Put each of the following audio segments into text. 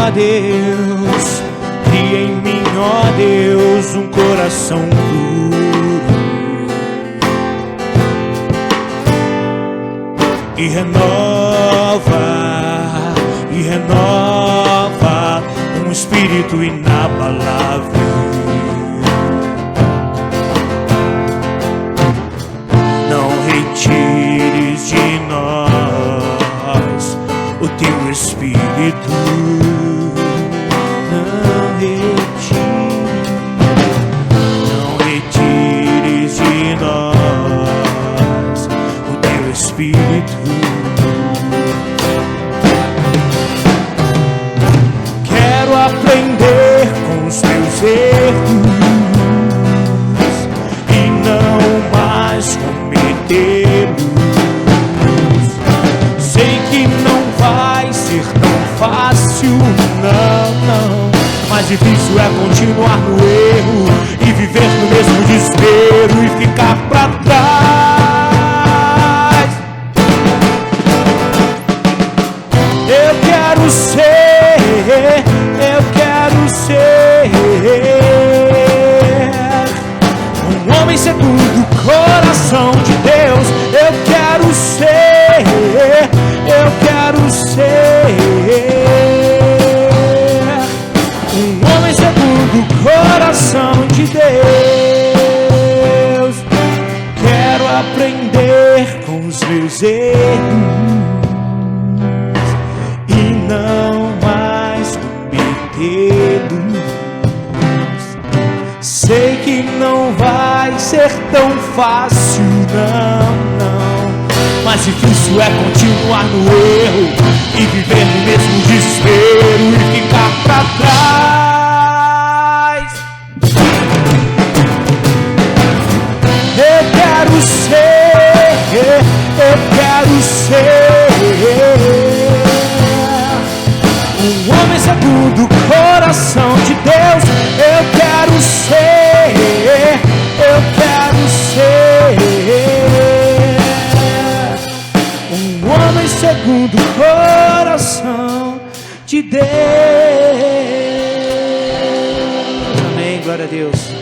ó Deus, cria em mim, ó Deus, um coração puro e renova um espírito inabalável. Não retires de nós o teu espírito, não retires de nós o teu espírito. Quero aprender com os teus erros e não mais cometê-los. Sei que não vai ser tão fácil, não. Mais difícil é continuar no erro e viver no mesmo desespero e ficar pra trás. Eu quero ser um homem segundo o coração de Deus. Eu quero ser um homem segundo o coração de Deus. Quero aprender com os meus erros e não mais cometê-los. Sei que não vai ser tão fácil, não. Mais difícil é continuar no erro e viver no mesmo desespero e ficar pra trás. Eu quero ser um homem segundo o coração de Deus. Eu quero ser um homem segundo o coração de Deus. Amém, glória a Deus.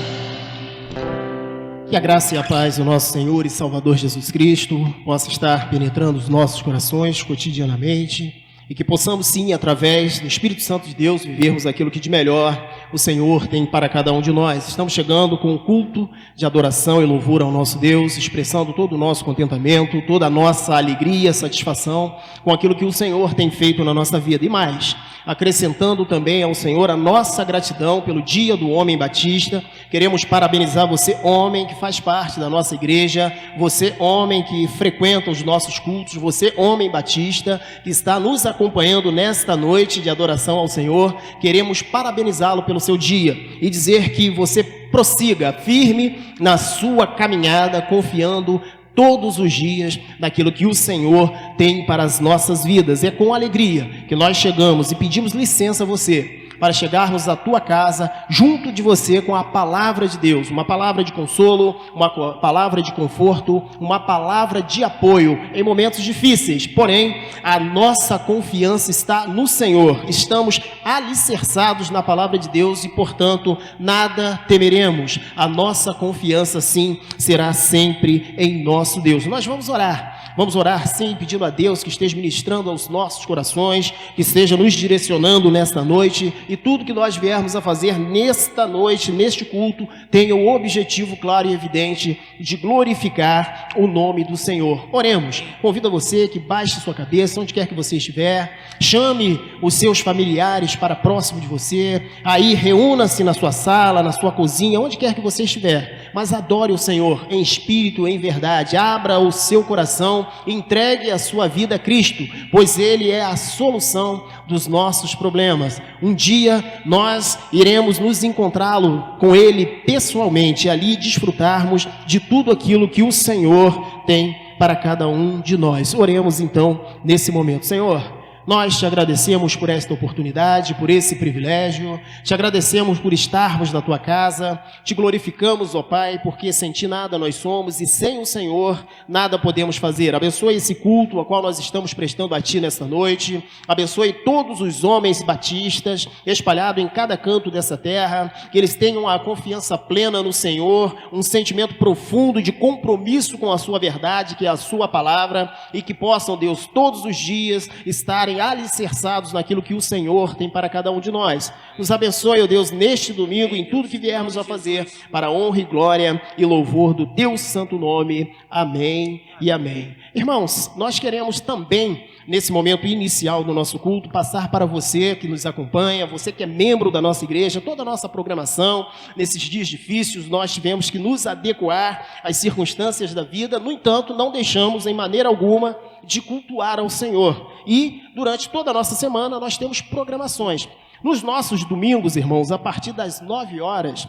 Que a graça e a paz do nosso Senhor e Salvador Jesus Cristo possa estar penetrando os nossos corações cotidianamente e que possamos sim, através do Espírito Santo de Deus, vivermos aquilo que de melhor o Senhor tem para cada um de nós. Estamos chegando com um culto de adoração e louvor ao nosso Deus, expressando todo o nosso contentamento, toda a nossa alegria, satisfação com aquilo que o Senhor tem feito na nossa vida. E mais, acrescentando também ao Senhor a nossa gratidão pelo Dia do Homem Batista. Queremos parabenizar você, homem que faz parte da nossa igreja, você, homem que frequenta os nossos cultos, você, homem batista, que está nos acompanhando nesta noite de adoração ao Senhor. Queremos parabenizá-lo pelo seu dia e dizer que você prossiga firme na sua caminhada, confiando todos os dias naquilo que o Senhor tem para as nossas vidas. É com alegria que nós chegamos e pedimos licença a você para chegarmos à tua casa, junto de você, com a palavra de Deus, uma palavra de consolo, uma palavra de conforto, uma palavra de apoio em momentos difíceis. Porém, a nossa confiança está no Senhor, estamos alicerçados na palavra de Deus e, portanto, nada temeremos. A nossa confiança, sim, será sempre em nosso Deus. Nós vamos orar sim, pedindo a Deus que esteja ministrando aos nossos corações, que esteja nos direcionando nesta noite, e tudo que nós viermos a fazer nesta noite, neste culto, tenha o objetivo claro e evidente de glorificar o nome do Senhor. Oremos. Convido a você que baixe sua cabeça, onde quer que você estiver, chame os seus familiares para próximo de você, aí reúna-se na sua sala, na sua cozinha, onde quer que você estiver, mas adore o Senhor em espírito, em verdade. Abra o seu coração, entregue a sua vida a Cristo, pois Ele é a solução dos nossos problemas. Um dia nós iremos nos encontrá-lo com Ele pessoalmente, e ali desfrutarmos de tudo aquilo que o Senhor tem para cada um de nós. Oremos então nesse momento. Senhor, nós te agradecemos por esta oportunidade, por esse privilégio, te agradecemos por estarmos na tua casa, te glorificamos, ó Pai, porque sem ti nada nós somos e sem o Senhor nada podemos fazer. Abençoe esse culto ao qual nós estamos prestando a ti nesta noite, abençoe todos os homens batistas espalhados em cada canto dessa terra, que eles tenham a confiança plena no Senhor, um sentimento profundo de compromisso com a sua verdade, que é a sua palavra, e que possam, Deus, todos os dias estarem alicerçados naquilo que o Senhor tem para cada um de nós. Nos abençoe, ó Deus, neste domingo, em tudo que viermos a fazer, para a honra e glória e louvor do teu santo nome. Amém e amém. Irmãos, nós queremos também, nesse momento inicial do nosso culto, passar para você que nos acompanha, você que é membro da nossa igreja, toda a nossa programação. Nesses dias difíceis, nós tivemos que nos adequar às circunstâncias da vida, no entanto, não deixamos em maneira alguma de cultuar ao Senhor. E durante toda a nossa semana nós temos programações. Nos nossos domingos, irmãos, a partir das 9 horas,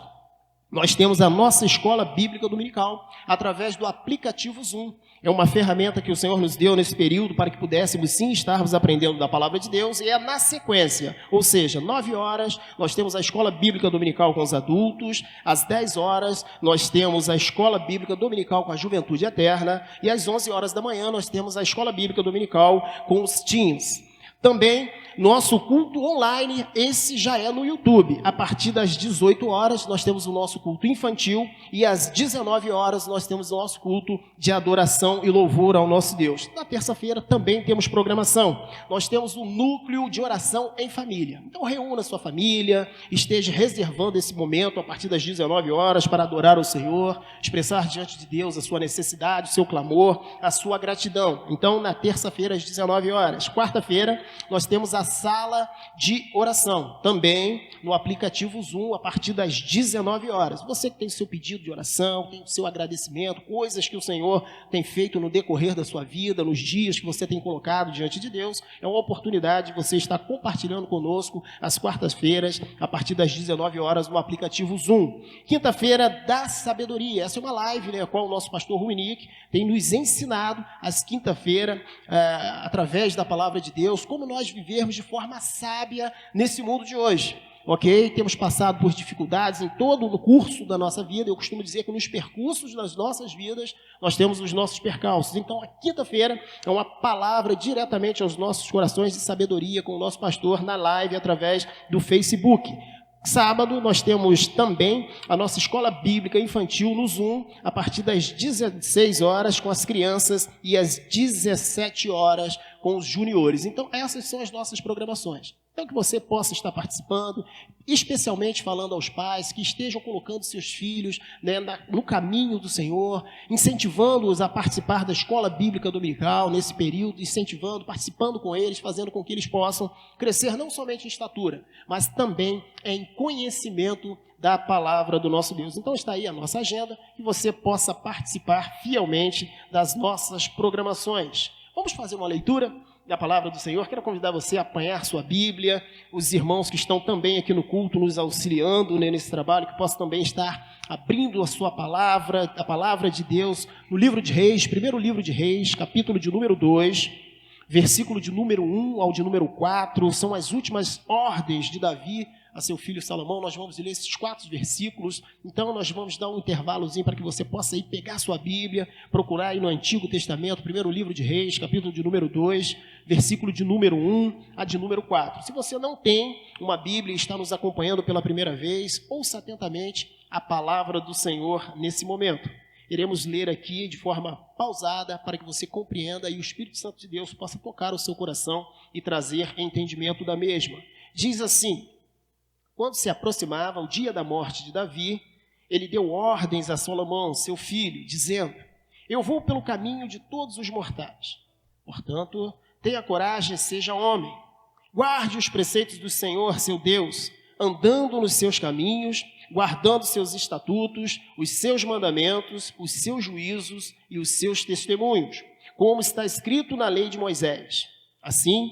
nós temos a nossa escola bíblica dominical, através do aplicativo Zoom. É uma ferramenta que o Senhor nos deu nesse período para que pudéssemos sim estarmos aprendendo da palavra de Deus, e é na sequência, ou seja, 9 horas nós temos a escola bíblica dominical com os adultos, às 10 horas nós temos a escola bíblica dominical com a juventude eterna, e às 11 horas da manhã nós temos a escola bíblica dominical com os teens. Também, nosso culto online, esse já é no YouTube. A partir das 18 horas, nós temos o nosso culto infantil e às 19 horas nós temos o nosso culto de adoração e louvor ao nosso Deus. Na terça-feira também temos programação. Nós temos um núcleo de oração em família. Então, reúna sua família, esteja reservando esse momento a partir das 19 horas para adorar o Senhor, expressar diante de Deus a sua necessidade, o seu clamor, a sua gratidão. Então, na terça-feira, às 19 horas. Quarta-feira, nós temos a sala de oração, também no aplicativo Zoom, a partir das 19 horas. Você que tem seu pedido de oração, tem o seu agradecimento, coisas que o Senhor tem feito no decorrer da sua vida, nos dias que você tem colocado diante de Deus, é uma oportunidade de você estar compartilhando conosco às quartas-feiras, a partir das 19 horas, no aplicativo Zoom. Quinta-feira da sabedoria, essa é uma live, né, a qual o nosso pastor Ruinick tem nos ensinado às quinta-feira, através da palavra de Deus, como nós vivermos de forma sábia nesse mundo de hoje. Ok? Temos passado por dificuldades em todo o curso da nossa vida. Eu costumo dizer que nos percursos das nossas vidas, nós temos os nossos percalços. Então, a quinta-feira é uma palavra diretamente aos nossos corações de sabedoria com o nosso pastor na live através do Facebook. Sábado, nós temos também a nossa escola bíblica infantil no Zoom, a partir das 16 horas com as crianças e às 17 horas com os juniores. Então, essas são as nossas programações. Então, que você possa estar participando, especialmente falando aos pais que estejam colocando seus filhos, né, no caminho do Senhor, incentivando-os a participar da escola bíblica dominical nesse período, incentivando, participando com eles, fazendo com que eles possam crescer não somente em estatura, mas também em conhecimento da palavra do nosso Deus. Então está aí a nossa agenda, que você possa participar fielmente das nossas programações. Vamos fazer uma leitura da palavra do Senhor. Quero convidar você a apanhar sua Bíblia, os irmãos que estão também aqui no culto nos auxiliando, né, nesse trabalho, que possam também estar abrindo a sua palavra, a palavra de Deus, no livro de Reis, primeiro livro de Reis, capítulo de número 2, versículo de número 1 ao de número 4, são as últimas ordens de Davi a seu filho Salomão. Nós vamos ler esses 4 versículos, então nós vamos dar um intervalozinho para que você possa ir pegar sua Bíblia, procurar aí no Antigo Testamento, primeiro livro de Reis, capítulo de número 2, versículo de número 1 a de número 4. Se você não tem uma Bíblia e está nos acompanhando pela primeira vez, ouça atentamente a palavra do Senhor nesse momento. Iremos ler aqui de forma pausada para que você compreenda e o Espírito Santo de Deus possa tocar o seu coração e trazer entendimento da mesma. Diz assim: quando se aproximava o dia da morte de Davi, ele deu ordens a Salomão, seu filho, dizendo: eu vou pelo caminho de todos os mortais. Portanto, tenha coragem, seja homem. Guarde os preceitos do Senhor, seu Deus, andando nos seus caminhos, guardando seus estatutos, os seus mandamentos, os seus juízos e os seus testemunhos, como está escrito na lei de Moisés. Assim,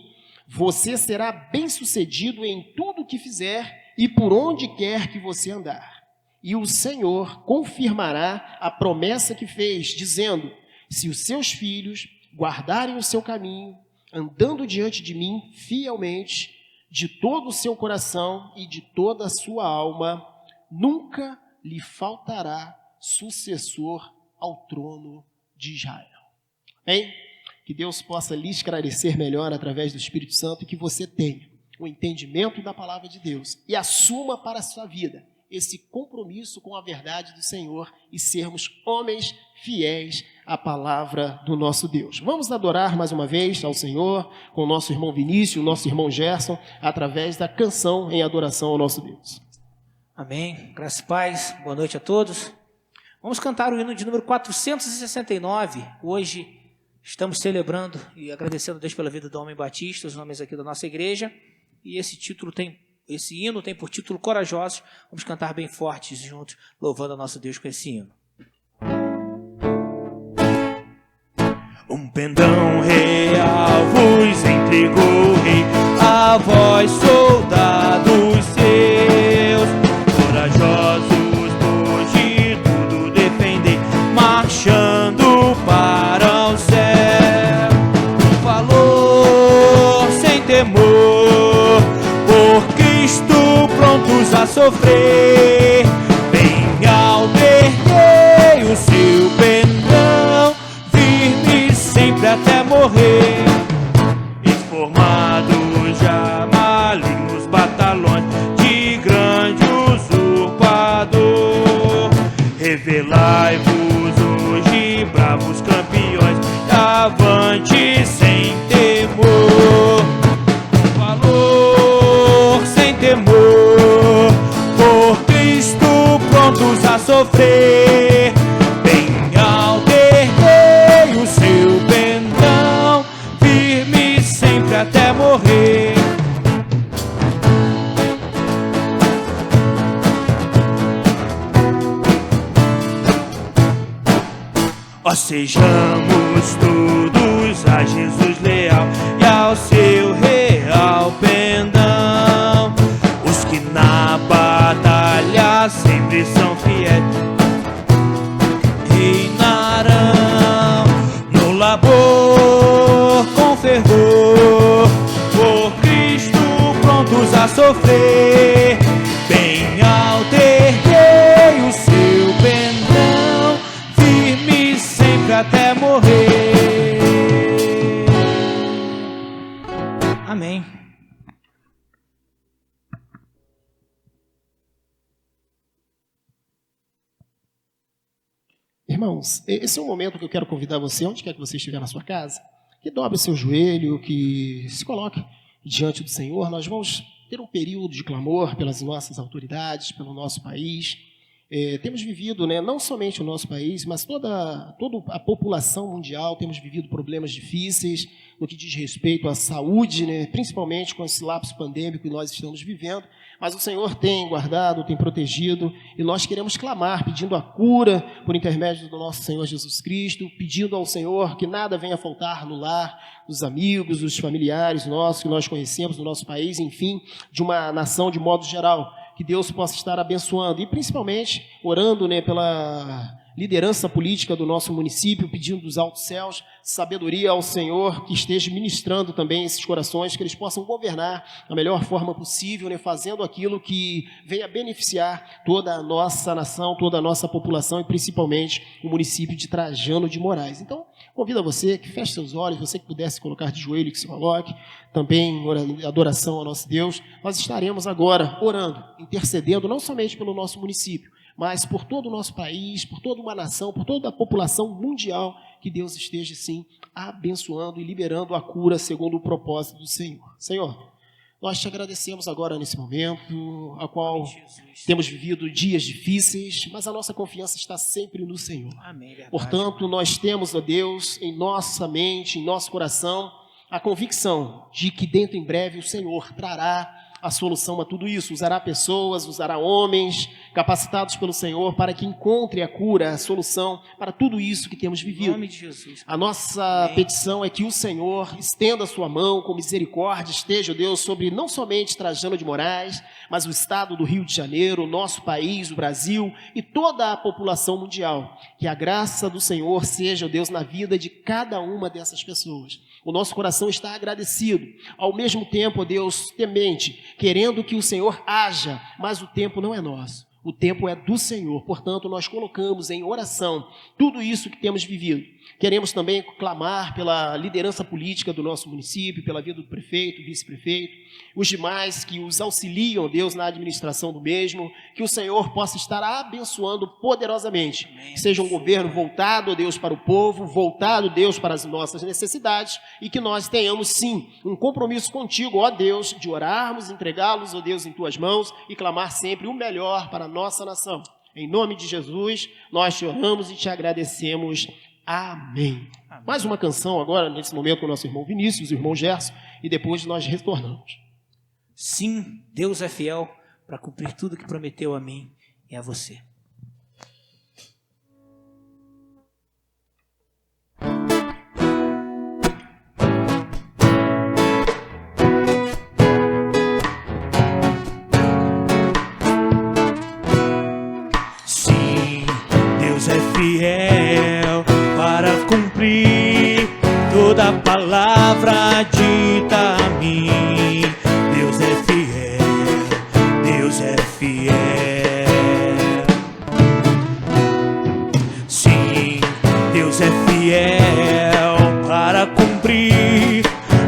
você será bem-sucedido em tudo o que fizer e por onde quer que você andar. E o Senhor confirmará a promessa que fez, dizendo: se os seus filhos guardarem o seu caminho, andando diante de mim fielmente, de todo o seu coração e de toda a sua alma, nunca lhe faltará sucessor ao trono de Israel. Amém? Que Deus possa lhe esclarecer melhor através do Espírito Santo e que você tenha o entendimento da palavra de Deus e assuma para a sua vida esse compromisso com a verdade do Senhor e sermos homens fiéis à palavra do nosso Deus. Vamos adorar mais uma vez ao Senhor com o nosso irmão Vinícius, o nosso irmão Gerson, através da canção em adoração ao nosso Deus. Amém. Graças e paz. Boa noite a todos. Vamos cantar o hino de número 469. Hoje estamos celebrando e agradecendo a Deus pela vida do homem batista, os nomes aqui da nossa igreja. E esse hino tem por título Corajosos. Vamos cantar bem fortes juntos, louvando a nosso Deus com esse hino. Um pendão real vos entregou o rei, a vós soldados seus, corajosos por de tudo defender, marchando para o céu, com valor sem temor, por Cristo prontos a sofrer, bem alberguei o seu pendão, firme sempre até morrer, esformados já malignos batalhões de grande usurpador, revelai-vos hoje bravos campeões, avante sem temor, valor sem temor, por Cristo prontos a sofrer, bem alterguei o seu pendão, firme sempre até morrer. Ó, sejamos todos a Jesus leal e ao seu real pendão, os que na batalha sempre são fiéis, reinarão no labor com fervor, por Cristo prontos a sofrer, bem alterguei o seu pendão, firme sempre até morrer. Amém. Irmãos, esse é um momento que eu quero convidar você, onde quer que você estiver na sua casa, que dobre o seu joelho, que se coloque diante do Senhor. Nós vamos ter um período de clamor pelas nossas autoridades, pelo nosso país. Temos vivido, não somente o nosso país, mas toda a população mundial, temos vivido problemas difíceis no que diz respeito à saúde, principalmente com esse lapso pandêmico que nós estamos vivendo. Mas o Senhor tem guardado, tem protegido, e nós queremos clamar, pedindo a cura por intermédio do nosso Senhor Jesus Cristo, pedindo ao Senhor que nada venha faltar no lar dos amigos, dos familiares nossos que nós conhecemos no nosso país, enfim, de uma nação de modo geral. Que Deus possa estar abençoando e principalmente orando pela liderança política do nosso município, pedindo dos altos céus sabedoria ao Senhor, que esteja ministrando também esses corações, que eles possam governar da melhor forma possível, fazendo aquilo que venha beneficiar toda a nossa nação, toda a nossa população e principalmente o município de Trajano de Moraes. Então, convido a você que feche seus olhos, você que pudesse colocar de joelho, que se coloque, também em adoração ao nosso Deus. Nós estaremos agora orando, intercedendo não somente pelo nosso município, mas por todo o nosso país, por toda uma nação, por toda a população mundial, que Deus esteja, sim, abençoando e liberando a cura segundo o propósito do Senhor. Senhor, nós te agradecemos agora nesse momento, a qual temos vivido dias difíceis, mas a nossa confiança está sempre no Senhor. Amém, verdade. Portanto, nós temos, ó Deus, em nossa mente, em nosso coração, a convicção de que dentro em breve o Senhor trará a solução a tudo isso. Usará pessoas, usará homens capacitados pelo Senhor para que encontre a cura, a solução para tudo isso que temos vivido. Em nome de Jesus. A nossa petição é que o Senhor estenda a sua mão com misericórdia, esteja, Deus, sobre não somente Trajano de Moraes, mas o estado do Rio de Janeiro, o nosso país, o Brasil e toda a população mundial. Que a graça do Senhor seja, Deus, na vida de cada uma dessas pessoas. O nosso coração está agradecido, ao mesmo tempo, Deus, temente, querendo que o Senhor haja, mas o tempo não é nosso. O tempo é do Senhor, portanto, nós colocamos em oração tudo isso que temos vivido. Queremos também clamar pela liderança política do nosso município, pela vida do prefeito, vice-prefeito, os demais que os auxiliam, Deus, na administração do mesmo, que o Senhor possa estar abençoando poderosamente. Que seja um governo voltado, Deus, para o povo, voltado, Deus, para as nossas necessidades e que nós tenhamos, sim, um compromisso contigo, ó Deus, de orarmos, entregá-los, ó Deus, em tuas mãos e clamar sempre o melhor para a nossa nação. Em nome de Jesus, nós te oramos e te agradecemos. Amém. Amém. Mais uma canção agora, nesse momento, com o nosso irmão Vinícius, o irmão Gerson, e depois nós retornamos. Sim, Deus é fiel para cumprir tudo que prometeu a mim e a você. Sim, Deus é fiel para cumprir toda a palavra dita a mim. Deus é fiel, Deus é fiel. Sim, Deus é fiel para cumprir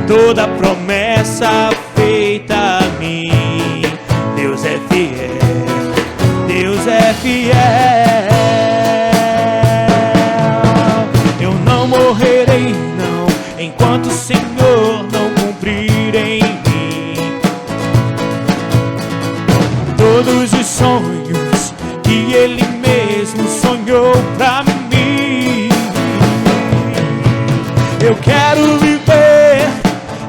toda a promessa feita a mim. Deus é fiel, Deus é fiel. Eu não morrerei, não, enquanto o Senhor não cumprir em mim todos os sonhos que Ele mesmo sonhou pra mim. Eu quero viver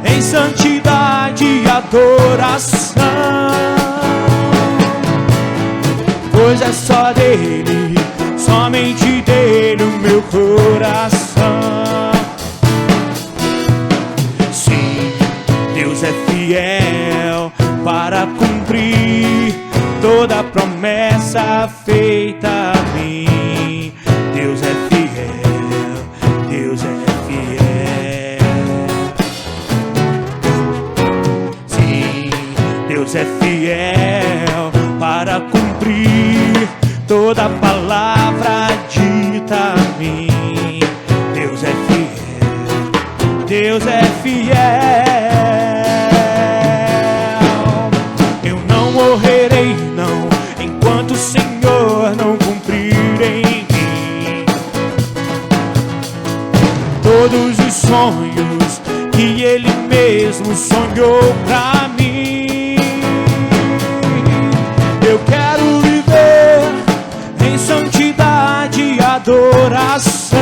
em santidade e adoração, pois é só dele, somente dele o meu coração. Sim, Deus é fiel para cumprir toda a promessa feita a mim. Deus é fiel, Deus é fiel. Sim, Deus é fiel para cumprir toda a palavra dita a mim. Deus é fiel, Deus é fiel. Eu não morrerei, não, enquanto o Senhor não cumprir em mim todos os sonhos que Ele mesmo sonhou pra mim. Eu quero viver em santidade e adoração,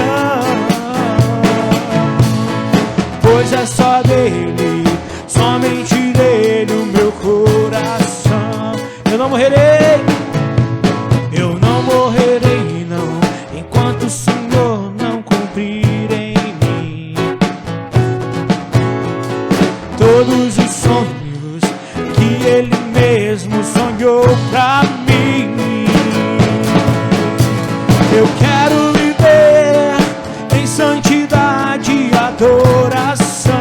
pois é só dele, somente dele o meu coração. Eu não morrerei, eu não morrerei, não, enquanto o Senhor não cumprir em mim todos os sonhos que Ele mesmo sonhou pra mim. Eu quero viver em santidade e adoração,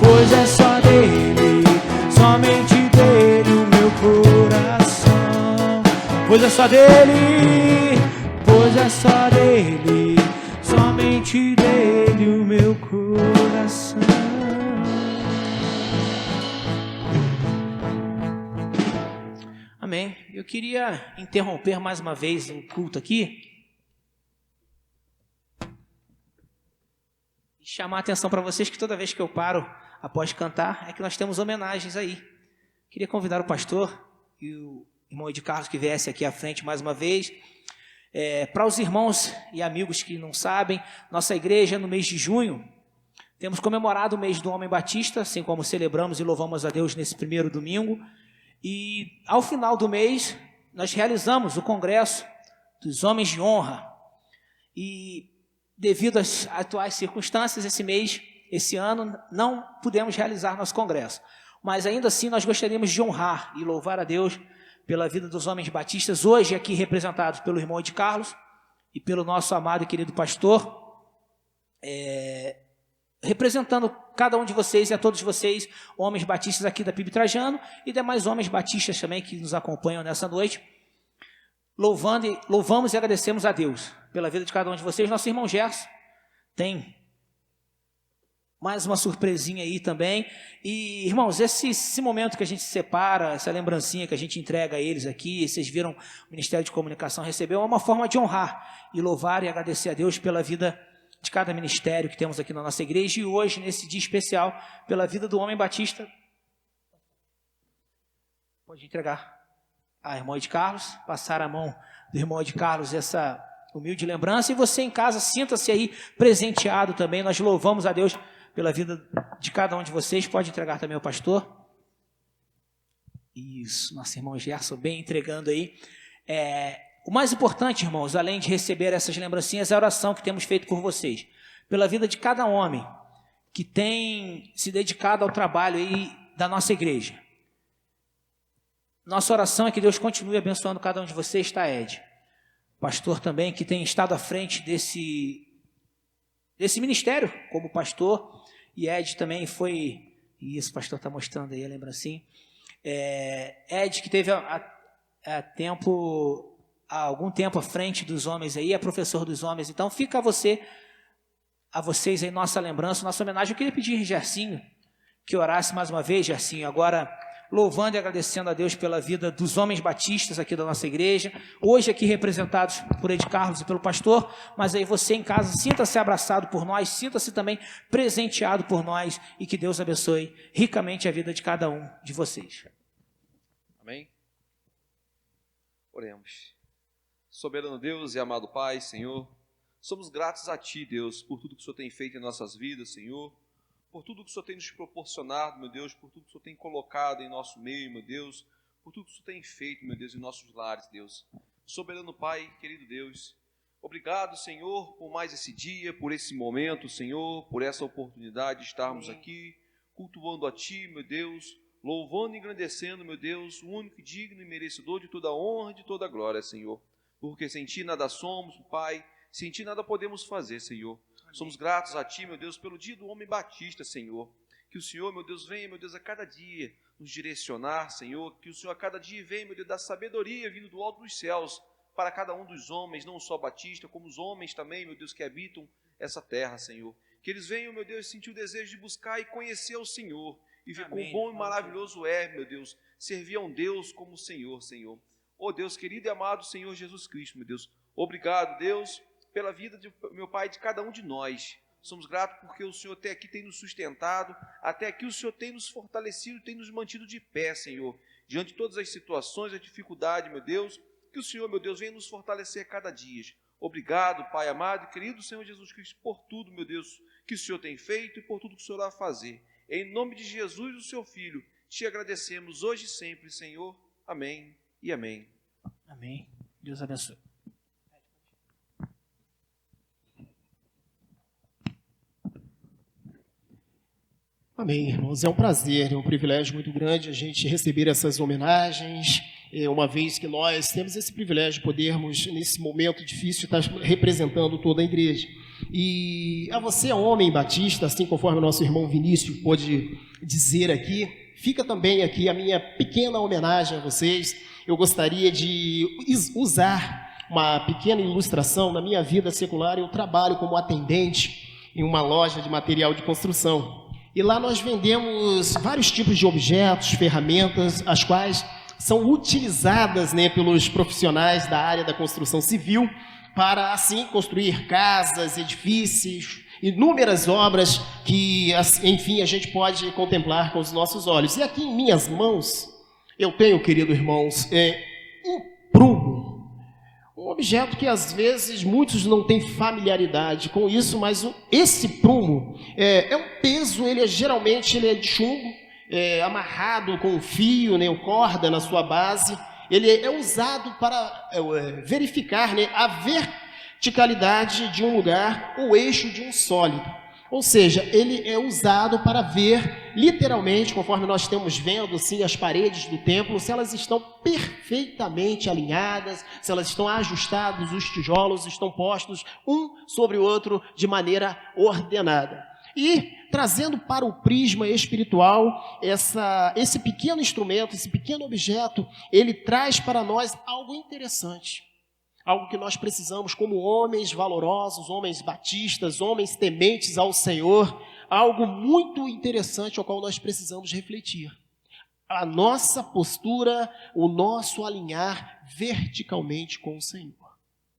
pois é só dele, somente dele o meu coração. Pois é só dele, pois é só dele, somente dele o meu coração. Amém. Eu queria interromper mais uma vez o culto aqui e chamar a atenção para vocês que toda vez que eu paro após cantar é que nós temos homenagens aí. Queria convidar o pastor e o irmão de Carlos que viesse aqui à frente mais uma vez. Para os irmãos e amigos que não sabem, nossa igreja no mês de junho Temos comemorado o mês do Homem Batista, assim como celebramos e louvamos a Deus nesse primeiro domingo. E ao final do mês, nós realizamos o Congresso dos Homens de Honra. E devido às atuais circunstâncias, esse ano, não pudemos realizar nosso congresso. Mas ainda assim, nós gostaríamos de honrar e louvar a Deus pela vida dos homens batistas, hoje aqui representados pelo irmão de Carlos e pelo nosso amado e querido pastor, representando cada um de vocês e a todos vocês, homens batistas aqui da PIB Trajano e demais homens batistas também que nos acompanham nessa noite, louvamos e agradecemos a Deus pela vida de cada um de vocês. Nosso irmão Gerson tem mais uma surpresinha aí também. E, irmãos, esse momento que a gente separa, essa lembrancinha que a gente entrega a eles aqui, vocês viram o Ministério de Comunicação recebeu, é uma forma de honrar e louvar e agradecer a Deus pela vida de cada ministério que temos aqui na nossa igreja, e hoje, nesse dia especial, pela vida do homem batista. Pode entregar a irmã de Carlos, passar a mão do irmão de Carlos essa humilde lembrança, e você em casa, sinta-se aí presenteado também. Nós louvamos a Deus pela vida de cada um de vocês. Pode entregar também ao pastor. Isso, nosso irmão Gerson bem entregando aí. O mais importante, irmãos, além de receber essas lembrancinhas, é a oração que temos feito por vocês, pela vida de cada homem que tem se dedicado ao trabalho aí da nossa igreja. Nossa oração é que Deus continue abençoando cada um de vocês, tá, Ed? Pastor também, que tem estado à frente desse ministério como pastor, e Ed também foi, isso, o pastor está mostrando aí a lembrancinha, Ed, que teve há algum tempo à frente dos homens aí, é professor dos homens. Então fica a vocês aí nossa lembrança, nossa homenagem. Eu queria pedir, Gersinho, que orasse mais uma vez, Gersinho, agora louvando e agradecendo a Deus pela vida dos homens batistas aqui da nossa igreja, hoje aqui representados por Ed Carlos e pelo pastor, mas aí você em casa, sinta-se abraçado por nós, sinta-se também presenteado por nós, e que Deus abençoe ricamente a vida de cada um de vocês. Amém? Oremos. Soberano Deus e amado Pai, Senhor, somos gratos a Ti, Deus, por tudo que o Senhor tem feito em nossas vidas, Senhor, por tudo que o Senhor tem nos proporcionado, meu Deus, por tudo que o Senhor tem colocado em nosso meio, meu Deus, por tudo que o Senhor tem feito, meu Deus, em nossos lares, Deus. Soberano Pai, querido Deus, obrigado, Senhor, por mais esse dia, por esse momento, Senhor, por essa oportunidade de estarmos aqui, cultuando a Ti, meu Deus, louvando e engrandecendo, meu Deus, o único digno e merecedor de toda a honra e de toda a glória, Senhor. Porque sem Ti nada somos, Pai, sem Ti nada podemos fazer, Senhor. Somos gratos a Ti, meu Deus, pelo dia do homem batista, Senhor. Que o Senhor, meu Deus, venha, meu Deus, a cada dia nos direcionar, Senhor. Que o Senhor a cada dia venha, meu Deus, dar sabedoria vindo do alto dos céus para cada um dos homens, não só batista, como os homens também, meu Deus, que habitam essa terra, Senhor. Que eles venham, meu Deus, sentir o desejo de buscar e conhecer o Senhor. E ver quão bom e maravilhoso é, meu Deus, servir a um Deus como o Senhor, Senhor. Oh Deus, querido e amado Senhor Jesus Cristo, meu Deus. Obrigado, Deus, pela vida de meu Pai, de cada um de nós. Somos gratos porque o Senhor até aqui tem nos sustentado, até aqui o Senhor tem nos fortalecido, tem nos mantido de pé, Senhor. Diante de todas as situações, a dificuldade, meu Deus, que o Senhor, meu Deus, venha nos fortalecer a cada dia. Obrigado, Pai amado e querido Senhor Jesus Cristo, por tudo, meu Deus, que o Senhor tem feito e por tudo que o Senhor vai fazer. Em nome de Jesus, o Seu Filho, te agradecemos hoje e sempre, Senhor. Amém e amém. Amém. Deus abençoe. Amém, irmãos. É um prazer, é um privilégio muito grande a gente receber essas homenagens, uma vez que nós temos esse privilégio de podermos, nesse momento difícil, estar representando toda a igreja. E a você, homem batista, assim conforme o nosso irmão Vinícius pôde dizer aqui, fica também aqui a minha pequena homenagem a vocês. Eu gostaria de usar uma pequena ilustração. Na minha vida secular, eu trabalho como atendente em uma loja de material de construção. E lá nós vendemos vários tipos de objetos, ferramentas, as quais são utilizadas, pelos profissionais da área da construção civil para, assim, construir casas, edifícios, inúmeras obras que, enfim, a gente pode contemplar com os nossos olhos. E aqui em minhas mãos, eu tenho, queridos irmãos, um prumo, Um objeto que às vezes muitos não têm familiaridade com isso, mas esse prumo é um peso, geralmente ele é de chumbo, amarrado com um fio, né, ou corda na sua base. Ele é usado para verificar, né, a verticalidade de um lugar, o eixo de um sólido. Ou seja, ele é usado para ver, literalmente, conforme nós estamos vendo assim, as paredes do templo, se elas estão perfeitamente alinhadas, se elas estão ajustadas, os tijolos estão postos um sobre o outro de maneira ordenada. E trazendo para o prisma espiritual, esse pequeno instrumento, esse pequeno objeto, ele traz para nós algo interessante. Algo que nós precisamos como homens valorosos, homens batistas, homens tementes ao Senhor. Algo muito interessante ao qual nós precisamos refletir. A nossa postura, o nosso alinhar verticalmente com o Senhor.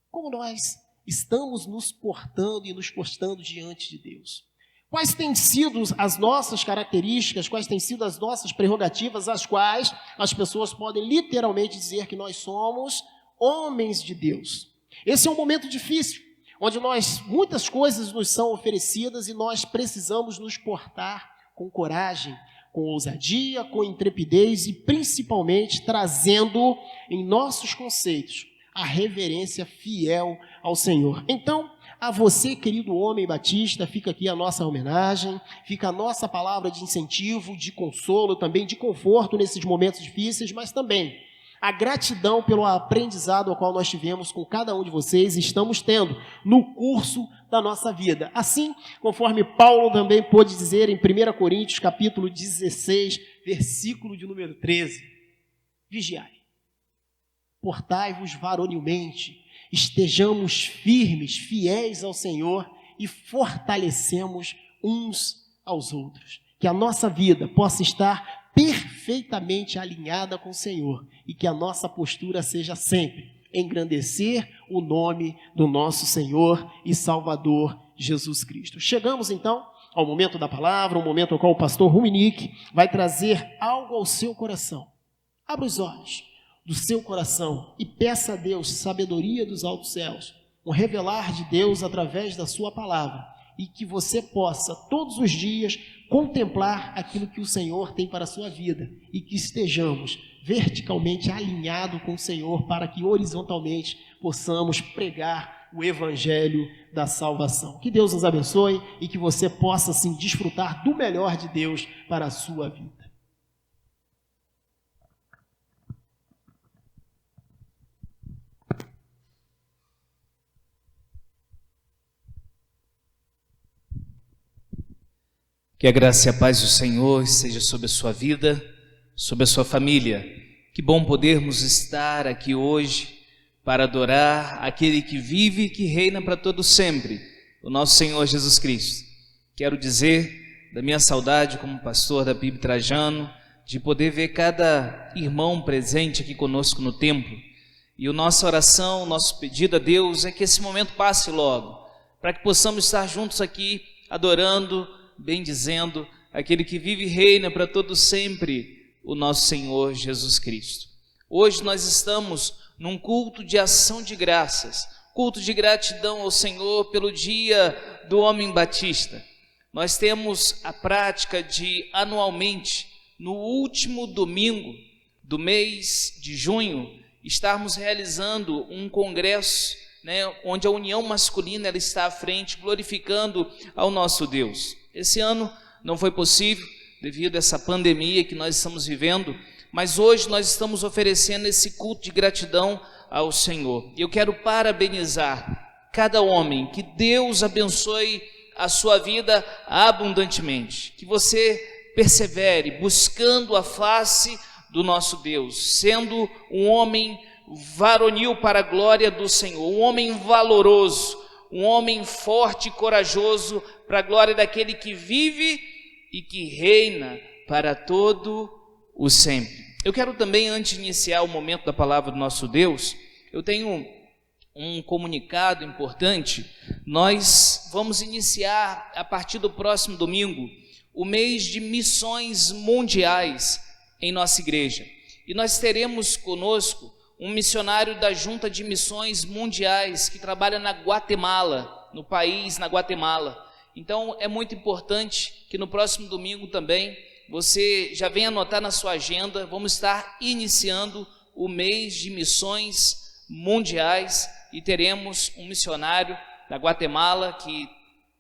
Como nós estamos nos portando e nos postando diante de Deus. Quais têm sido as nossas características, quais têm sido as nossas prerrogativas, as quais as pessoas podem literalmente dizer que nós somos homens de Deus. Esse é um momento difícil, onde muitas coisas nos são oferecidas e nós precisamos nos portar com coragem, com ousadia, com intrepidez e principalmente trazendo em nossos conceitos a reverência fiel ao Senhor. Então, a você, querido homem batista, fica aqui a nossa homenagem, fica a nossa palavra de incentivo, de consolo, também de conforto nesses momentos difíceis, mas também a gratidão pelo aprendizado ao qual nós tivemos com cada um de vocês e estamos tendo no curso da nossa vida. Assim, conforme Paulo também pôde dizer em 1 Coríntios, capítulo 16, versículo de número 13, vigiai, portai-vos varonilmente, estejamos firmes, fiéis ao Senhor e fortalecemos uns aos outros. Que a nossa vida possa estar perfeitamente alinhada com o Senhor e que a nossa postura seja sempre engrandecer o nome do nosso Senhor e Salvador Jesus Cristo. Chegamos então ao momento da palavra, um momento ao qual o pastor Ruminique vai trazer algo ao seu coração. Abra os olhos do seu coração e peça a Deus sabedoria dos altos céus, um revelar de Deus através da sua palavra e que você possa todos os dias contemplar aquilo que o Senhor tem para a sua vida e que estejamos verticalmente alinhados com o Senhor para que horizontalmente possamos pregar o evangelho da salvação. Que Deus nos abençoe e que você possa assim desfrutar do melhor de Deus para a sua vida. Que a graça e a paz do Senhor esteja sobre a sua vida, sobre a sua família. Que bom podermos estar aqui hoje para adorar aquele que vive e que reina para todo sempre, o nosso Senhor Jesus Cristo. Quero dizer da minha saudade como pastor da PIB Trajano, de poder ver cada irmão presente aqui conosco no templo. E a nossa oração, o nosso pedido a Deus é que esse momento passe logo, para que possamos estar juntos aqui adorando, bendizendo aquele que vive e reina para todo sempre, o nosso Senhor Jesus Cristo. Hoje nós estamos num culto de ação de graças, culto de gratidão ao Senhor pelo dia do homem batista. Nós temos a prática de anualmente, no último domingo do mês de junho, estarmos realizando um congresso, onde a união masculina ela está à frente, glorificando ao nosso Deus. Esse ano não foi possível devido a essa pandemia que nós estamos vivendo, mas hoje nós estamos oferecendo esse culto de gratidão ao Senhor. E eu quero parabenizar cada homem, que Deus abençoe a sua vida abundantemente, que você persevere buscando a face do nosso Deus, sendo um homem varonil para a glória do Senhor, um homem valoroso, um homem forte e corajoso para a glória daquele que vive e que reina para todo o sempre. Eu quero também, antes de iniciar o momento da palavra do nosso Deus, eu tenho um comunicado importante. Nós vamos iniciar, a partir do próximo domingo, o mês de missões mundiais em nossa igreja. E nós teremos conosco um missionário da Junta de Missões Mundiais que trabalha na Guatemala, no país, na Guatemala. Então é muito importante que no próximo domingo também você já venha anotar na sua agenda. Vamos estar iniciando o mês de missões mundiais e teremos um missionário da Guatemala que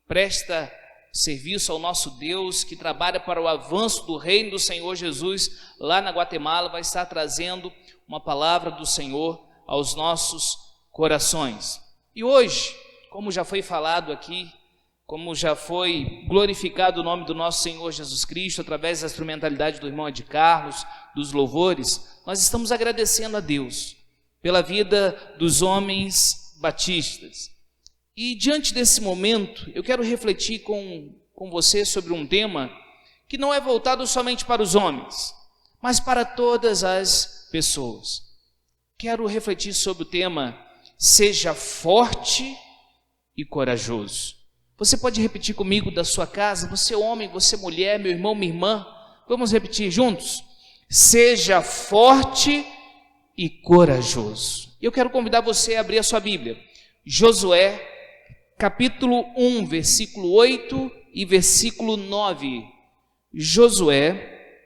presta serviço ao nosso Deus, que trabalha para o avanço do reino do Senhor Jesus lá na Guatemala, vai estar trazendo uma palavra do Senhor aos nossos corações. E hoje, como já foi falado aqui, como já foi glorificado o nome do nosso Senhor Jesus Cristo através da instrumentalidade do irmão Ed Carlos, dos louvores, nós estamos agradecendo a Deus pela vida dos homens batistas. E diante desse momento, eu quero refletir com você sobre um tema que não é voltado somente para os homens, mas para todas as pessoas. Quero refletir sobre o tema: seja forte e corajoso. Você pode repetir comigo da sua casa, você homem, você mulher, meu irmão, minha irmã, vamos repetir juntos? Seja forte e corajoso. Eu quero convidar você a abrir a sua Bíblia. Josué, capítulo 1, versículo 8 e versículo 9. Josué,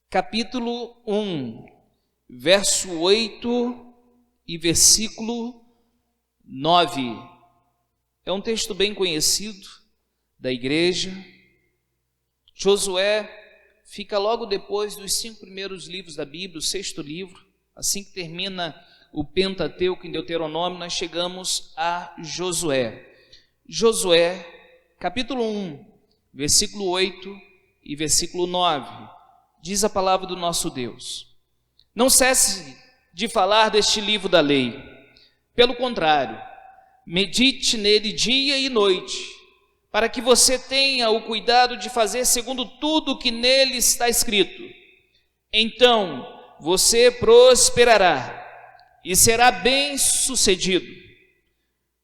capítulo 1, verso 8 e versículo 9. É um texto bem conhecido da igreja. Josué fica logo depois dos 5 primeiros livros da Bíblia, o 6º livro. Assim que termina o Pentateuco em Deuteronômio, nós chegamos a Josué. Josué, capítulo 1, versículo 8 e versículo 9. Diz a palavra do nosso Deus: não cesse de falar deste livro da lei. Pelo contrário, medite nele dia e noite, para que você tenha o cuidado de fazer segundo tudo o que nele está escrito. Então você prosperará e será bem-sucedido.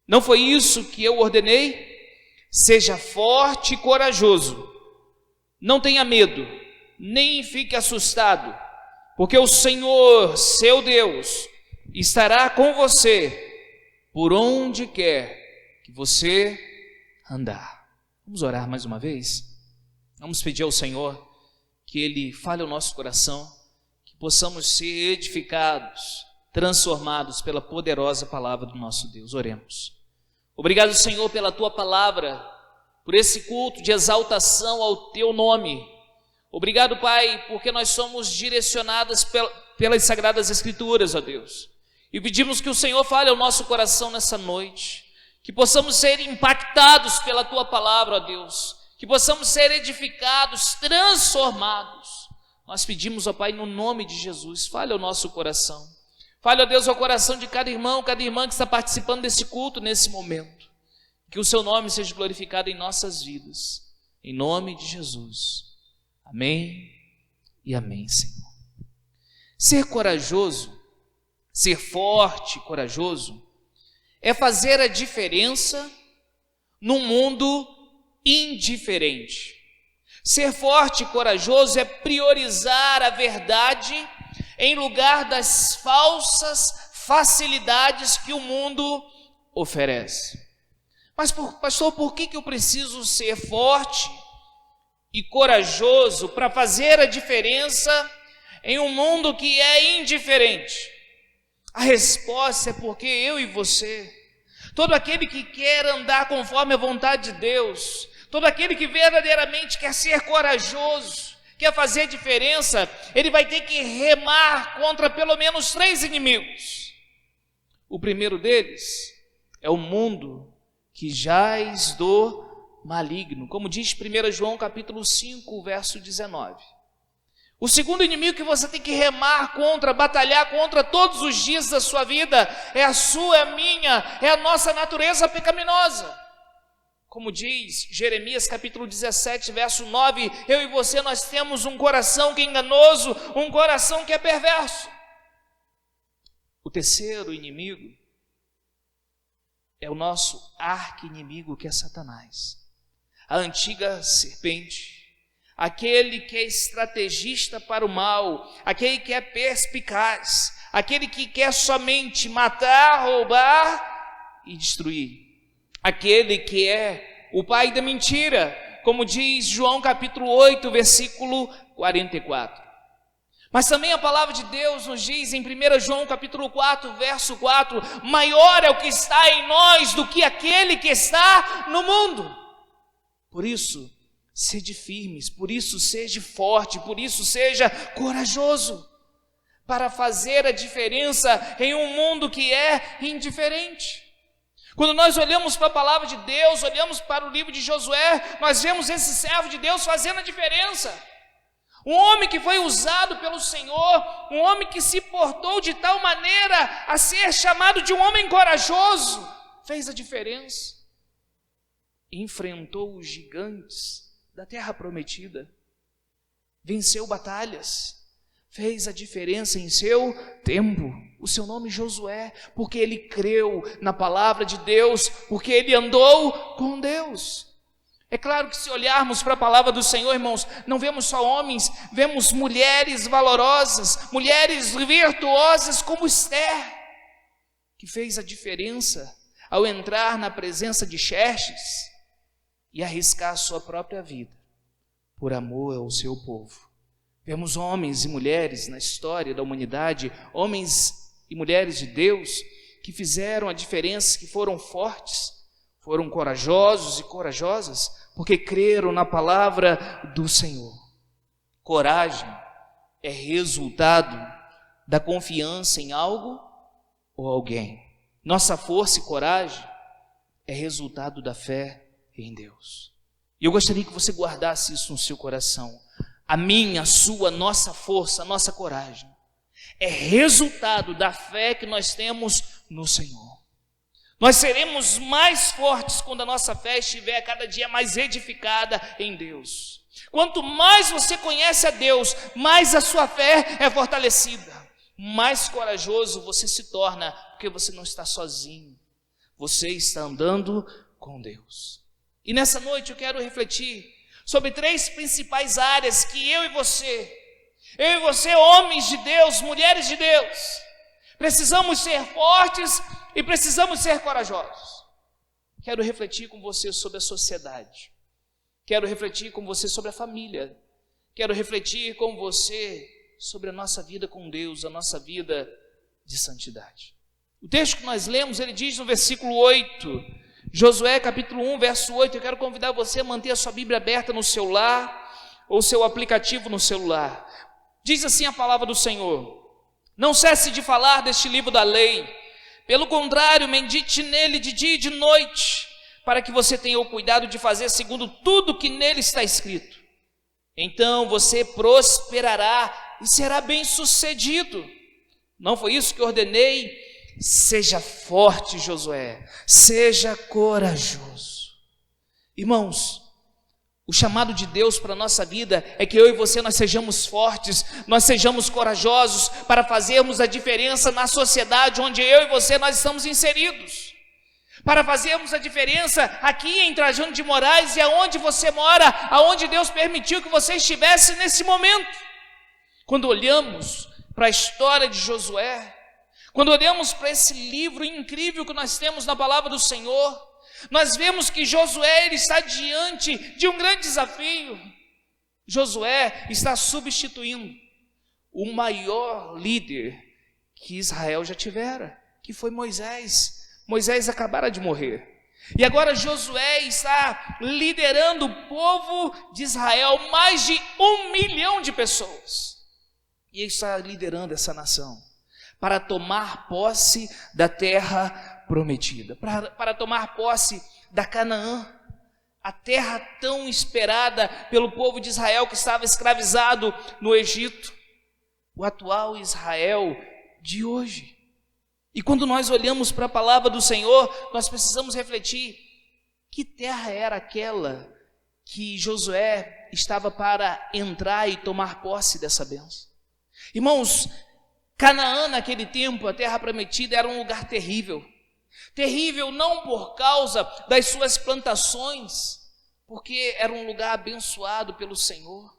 Não foi isso que eu ordenei? Seja forte e corajoso. Não tenha medo, nem fique assustado, porque o Senhor, seu Deus, estará com você por onde quer que você andar. Vamos orar mais uma vez? Vamos pedir ao Senhor que Ele fale ao nosso coração, que possamos ser edificados, transformados pela poderosa palavra do nosso Deus. Oremos. Obrigado, Senhor, pela Tua palavra, por esse culto de exaltação ao Teu nome. Obrigado, Pai, porque nós somos direcionados pelas Sagradas Escrituras, ó Deus. E pedimos que o Senhor fale ao nosso coração nessa noite, que possamos ser impactados pela Tua palavra, ó Deus, que possamos ser edificados, transformados. Nós pedimos, ó Pai, no nome de Jesus, fale ao nosso coração. Fale, ó Deus, ao coração de cada irmão, cada irmã que está participando desse culto nesse momento. Que o Seu nome seja glorificado em nossas vidas, em nome de Jesus. Amém e amém, Senhor. Ser corajoso, ser forte, corajoso, é fazer a diferença num mundo indiferente. Ser forte e corajoso é priorizar a verdade em lugar das falsas facilidades que o mundo oferece. Mas, pastor, por que eu preciso ser forte e corajoso para fazer a diferença em um mundo que é indiferente? A resposta é porque eu e você, todo aquele que quer andar conforme a vontade de Deus, todo aquele que verdadeiramente quer ser corajoso, quer fazer diferença, ele vai ter que remar contra pelo menos 3 inimigos. O primeiro deles é o mundo que jaz do maligno, como diz 1 João capítulo 5, verso 19. O segundo inimigo que você tem que remar contra, batalhar contra todos os dias da sua vida, é a sua, é a minha, é a nossa natureza pecaminosa. Como diz Jeremias capítulo 17, verso 9, eu e você, nós temos um coração que é enganoso, um coração que é perverso. O terceiro inimigo é o nosso arqui-inimigo, que é Satanás, a antiga serpente, aquele que é estrategista para o mal, aquele que é perspicaz, aquele que quer somente matar, roubar e destruir, aquele que é o pai da mentira, como diz João capítulo 8, versículo 44. Mas também a palavra de Deus nos diz em 1 João capítulo 4, verso 4, maior é o que está em nós do que aquele que está no mundo. Por isso, sede firmes, por isso seja forte, por isso seja corajoso, para fazer a diferença em um mundo que é indiferente. Quando nós olhamos para a palavra de Deus, olhamos para o livro de Josué, nós vemos esse servo de Deus fazendo a diferença. Um homem que foi usado pelo Senhor, um homem que se portou de tal maneira a ser chamado de um homem corajoso, fez a diferença. Enfrentou os gigantes da terra prometida, venceu batalhas, fez a diferença em seu tempo. O seu nome Josué, porque ele creu na palavra de Deus, porque ele andou com Deus. É claro que se olharmos para a palavra do Senhor, irmãos, não vemos só homens, vemos mulheres valorosas, mulheres virtuosas como Esther, que fez a diferença ao entrar na presença de Xerxes e arriscar a sua própria vida por amor ao seu povo. Vemos homens e mulheres na história da humanidade, homens e mulheres de Deus, que fizeram a diferença, que foram fortes, foram corajosos e corajosas, porque creram na palavra do Senhor. Coragem é resultado da confiança em algo ou alguém. Nossa força e coragem é resultado da fé em Deus. E eu gostaria que você guardasse isso no seu coração. A minha, a sua, nossa força, a nossa coragem é resultado da fé que nós temos no Senhor. Nós seremos mais fortes quando a nossa fé estiver cada dia mais edificada em Deus. Quanto mais você conhece a Deus, mais a sua fé é fortalecida. Mais corajoso você se torna, porque você não está sozinho. Você está andando com Deus. E nessa noite eu quero refletir sobre 3 principais áreas que eu e você, homens de Deus, mulheres de Deus, precisamos ser fortes e precisamos ser corajosos. Quero refletir com você sobre a sociedade. Quero refletir com você sobre a família. Quero refletir com você sobre a nossa vida com Deus, a nossa vida de santidade. O texto que nós lemos, ele diz no versículo 8, Josué capítulo 1, verso 8, eu quero convidar você a manter a sua Bíblia aberta no seu lar, ou seu aplicativo no celular. Diz assim a palavra do Senhor: não cesse de falar deste livro da lei, pelo contrário, medite nele de dia e de noite, para que você tenha o cuidado de fazer segundo tudo que nele está escrito. Então você prosperará e será bem-sucedido. Não foi isso que ordenei? Seja forte, Josué, seja corajoso. Irmãos, o chamado de Deus para a nossa vida é que eu e você, nós sejamos fortes, nós sejamos corajosos para fazermos a diferença na sociedade onde eu e você, nós estamos inseridos. Para fazermos a diferença aqui em Trajano de Moraes e aonde você mora, aonde Deus permitiu que você estivesse nesse momento. Quando olhamos para a história de Josué, quando olhamos para esse livro incrível que nós temos na palavra do Senhor, nós vemos que Josué ele está diante de um grande desafio. Josué está substituindo o maior líder que Israel já tivera, que foi Moisés. Moisés acabara de morrer. E agora Josué está liderando o povo de Israel, mais de 1 milhão de pessoas. E ele está liderando essa nação para tomar posse da terra prometida, para tomar posse da Canaã, a terra tão esperada pelo povo de Israel que estava escravizado no Egito, o atual Israel de hoje. E quando nós olhamos para a palavra do Senhor, nós precisamos refletir: que terra era aquela que Josué estava para entrar e tomar posse dessa bênção? Irmãos, Canaã naquele tempo, a terra prometida, era um lugar terrível. Terrível não por causa das suas plantações, porque era um lugar abençoado pelo Senhor.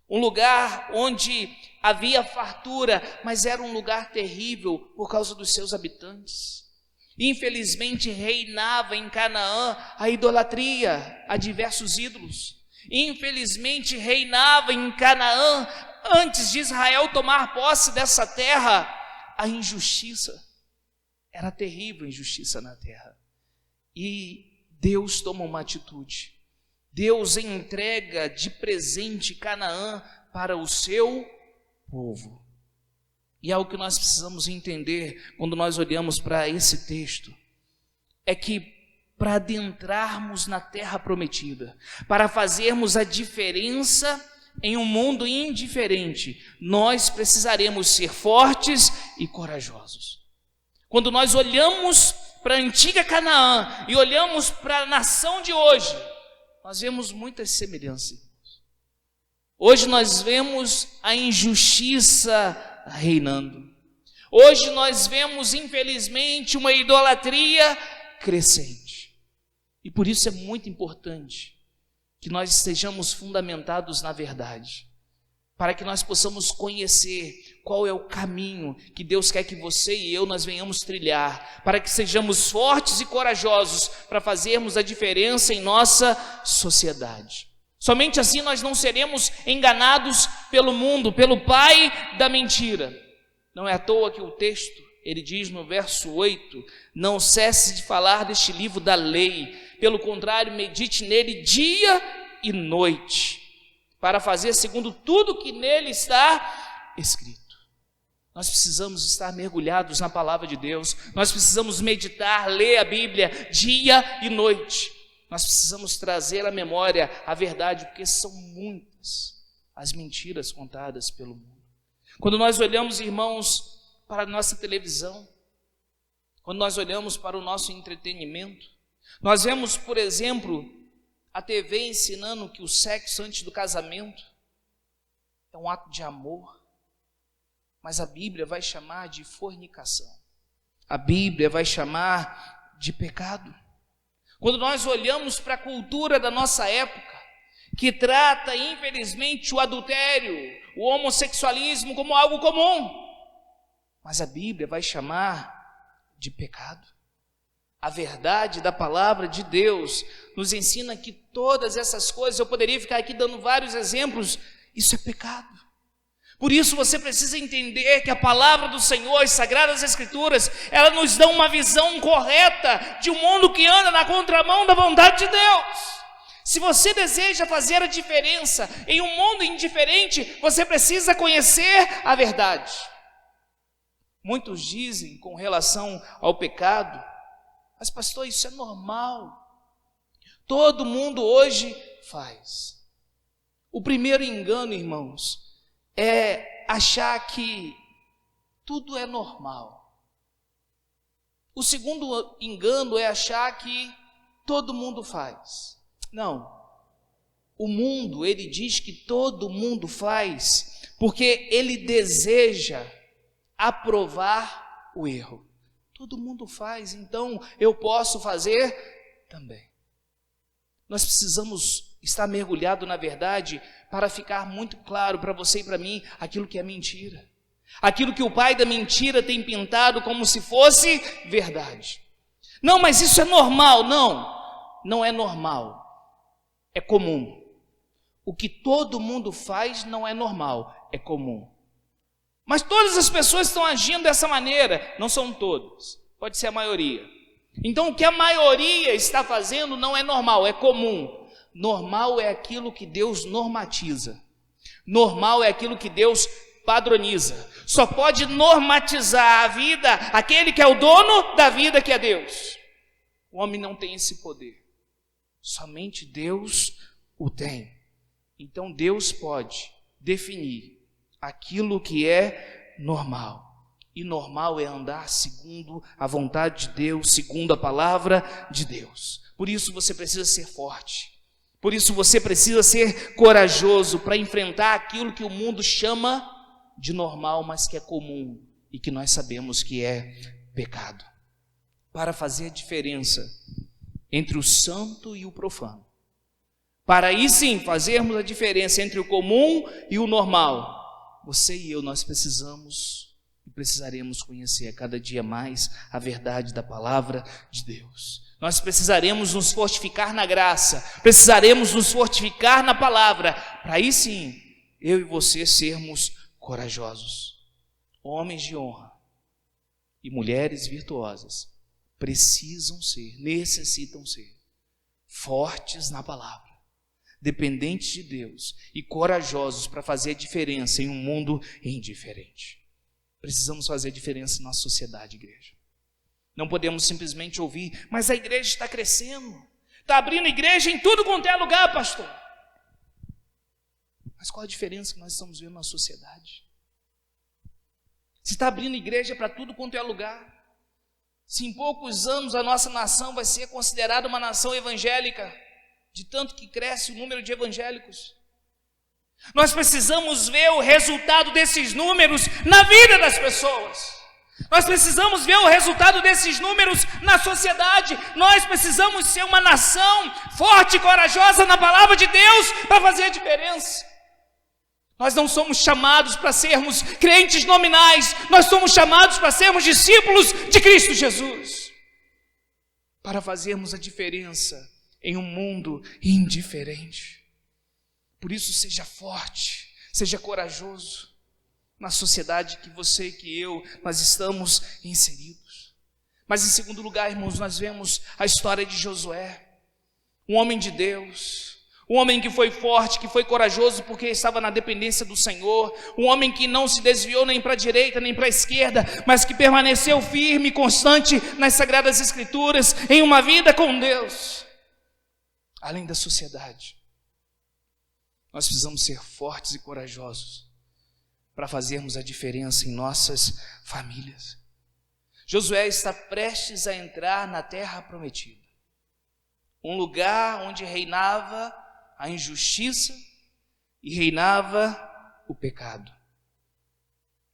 um lugar onde havia fartura, mas era um lugar terrível por causa dos seus habitantes. Infelizmente reinava em Canaã a idolatria a diversos ídolos. Infelizmente reinava em Canaã, antes de Israel tomar posse dessa terra, a injustiça. Era terrível a injustiça na terra. E Deus toma uma atitude. Deus entrega de presente Canaã para o seu povo. E algo que nós precisamos entender quando nós olhamos para esse texto é que para adentrarmos na terra prometida, para fazermos a diferença em um mundo indiferente, nós precisaremos ser fortes e corajosos. Quando nós olhamos para a antiga Canaã e olhamos para a nação de hoje, nós vemos muitas semelhanças. Hoje nós vemos a injustiça reinando. Hoje nós vemos, infelizmente, uma idolatria crescente. E por isso é muito importante que nós estejamos fundamentados na verdade, para que nós possamos conhecer qual é o caminho que Deus quer que você e eu nós venhamos trilhar, para que sejamos fortes e corajosos para fazermos a diferença em nossa sociedade. Somente assim nós não seremos enganados pelo mundo, pelo pai da mentira. Não é à toa que o texto, ele diz no verso 8, não cesse de falar deste livro da lei, pelo contrário, medite nele dia e noite, para fazer segundo tudo que nele está escrito. Nós precisamos estar mergulhados na palavra de Deus, nós precisamos meditar, ler a Bíblia dia e noite. Nós precisamos trazer à memória a verdade, porque são muitas as mentiras contadas pelo mundo. Quando nós olhamos, irmãos, para a nossa televisão, quando nós olhamos para o nosso entretenimento, nós vemos, por exemplo, a TV ensinando que o sexo antes do casamento é um ato de amor, mas a Bíblia vai chamar de fornicação. A Bíblia vai chamar de pecado. Quando nós olhamos para a cultura da nossa época, que trata, infelizmente, o adultério, o homossexualismo como algo comum, mas a Bíblia vai chamar de pecado. A verdade da palavra de Deus nos ensina que todas essas coisas, eu poderia ficar aqui dando vários exemplos, isso é pecado. Por isso você precisa entender que a palavra do Senhor, as Sagradas Escrituras, ela nos dá uma visão correta de um mundo que anda na contramão da vontade de Deus. Se você deseja fazer a diferença em um mundo indiferente, você precisa conhecer a verdade. Muitos dizem com relação ao pecado, mas pastor, isso é normal. Todo mundo hoje faz. O primeiro engano, irmãos, é achar que tudo é normal. O segundo engano é achar que todo mundo faz. Não. O mundo, ele diz que todo mundo faz, porque ele deseja aprovar o erro. Todo mundo faz, então eu posso fazer também. Nós precisamos estar mergulhado na verdade para ficar muito claro para você e para mim aquilo que é mentira. Aquilo que o pai da mentira tem pintado como se fosse verdade. Não, mas isso é normal. Não, não é normal. É comum. O que todo mundo faz não é normal, é comum. Mas todas as pessoas estão agindo dessa maneira, não são todas, pode ser a maioria. Então o que a maioria está fazendo não é normal, é comum. Normal é aquilo que Deus normatiza. Normal é aquilo que Deus padroniza. Só pode normatizar a vida aquele que é o dono da vida, que é Deus. O homem não tem esse poder. Somente Deus o tem. Então Deus pode definir aquilo que é normal. E normal é andar segundo a vontade de Deus, segundo a palavra de Deus. Por isso você precisa ser forte. Por isso você precisa ser corajoso para enfrentar aquilo que o mundo chama de normal, mas que é comum e que nós sabemos que é pecado. Para fazer a diferença entre o santo e o profano, para aí sim fazermos a diferença entre o comum e o normal, você e eu, nós precisamos e precisaremos conhecer a cada dia mais a verdade da palavra de Deus. Nós precisaremos nos fortificar na graça, precisaremos nos fortificar na palavra, para aí sim, eu e você sermos corajosos. Homens de honra e mulheres virtuosas precisam ser, necessitam ser fortes na palavra, dependentes de Deus e corajosos para fazer a diferença em um mundo indiferente. Precisamos fazer a diferença na sociedade, igreja. Não podemos simplesmente ouvir, mas a igreja está crescendo, está abrindo igreja em tudo quanto é lugar, pastor. Mas qual a diferença que nós estamos vendo na sociedade? Se está abrindo igreja para tudo quanto é lugar, se em poucos anos a nossa nação vai ser considerada uma nação evangélica, de tanto que cresce o número de evangélicos, nós precisamos ver o resultado desses números na vida das pessoas. Nós precisamos ver o resultado desses números na sociedade. Nós precisamos ser uma nação forte e corajosa na palavra de Deus para fazer a diferença. Nós não somos chamados para sermos crentes nominais, nós somos chamados para sermos discípulos de Cristo Jesus, para fazermos a diferença em um mundo indiferente. Por isso, seja forte, seja corajoso na sociedade que você e que eu, nós estamos inseridos. Mas em segundo lugar, irmãos, nós vemos a história de Josué, um homem de Deus, um homem que foi forte, que foi corajoso porque estava na dependência do Senhor, um homem que não se desviou nem para a direita nem para a esquerda, mas que permaneceu firme e constante nas Sagradas Escrituras, em uma vida com Deus. Além da sociedade, nós precisamos ser fortes e corajosos para fazermos a diferença em nossas famílias. Josué está prestes a entrar na terra prometida, um lugar onde reinava a injustiça e reinava o pecado.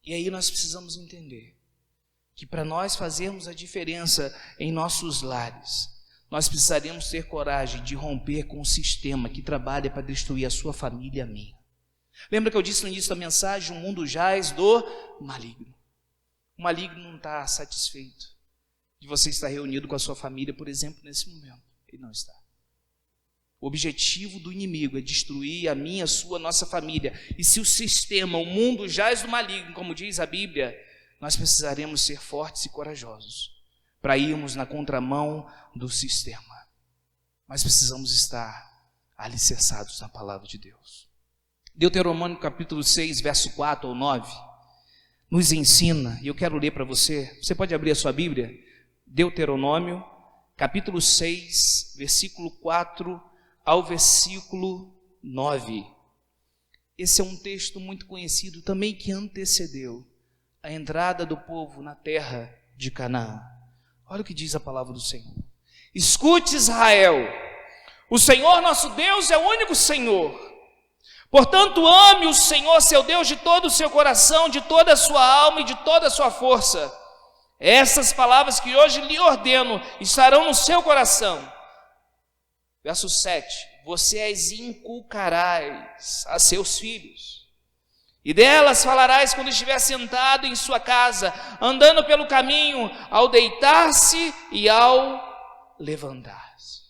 E aí nós precisamos entender que para nós fazermos a diferença em nossos lares, nós precisaremos ter coragem de romper com o sistema que trabalha para destruir a sua família e a minha. Lembra que eu disse no início da mensagem, o mundo jaz do maligno. O maligno não está satisfeito de você estar reunido com a sua família, por exemplo, nesse momento. Ele não está. O objetivo do inimigo é destruir a minha, a sua, a nossa família. E se o sistema, o mundo jaz do maligno, como diz a Bíblia, nós precisaremos ser fortes e corajosos para irmos na contramão do sistema. Mas precisamos estar alicerçados na palavra de Deus. Deuteronômio capítulo 6, verso 4 ou 9, nos ensina, e eu quero ler para você, você pode abrir a sua Bíblia, Deuteronômio capítulo 6, versículo 4 ao versículo 9. Esse é um texto muito conhecido também que antecedeu a entrada do povo na terra de Canaã. Olha o que diz a palavra do Senhor. Escute, Israel, o Senhor nosso Deus é o único Senhor. Portanto, ame o Senhor seu Deus de todo o seu coração, de toda a sua alma e de toda a sua força. Essas palavras que hoje lhe ordeno estarão no seu coração. Verso 7. Você as inculcarás a seus filhos, e delas falarás quando estiver sentado em sua casa, andando pelo caminho, ao deitar-se e ao levantar-se.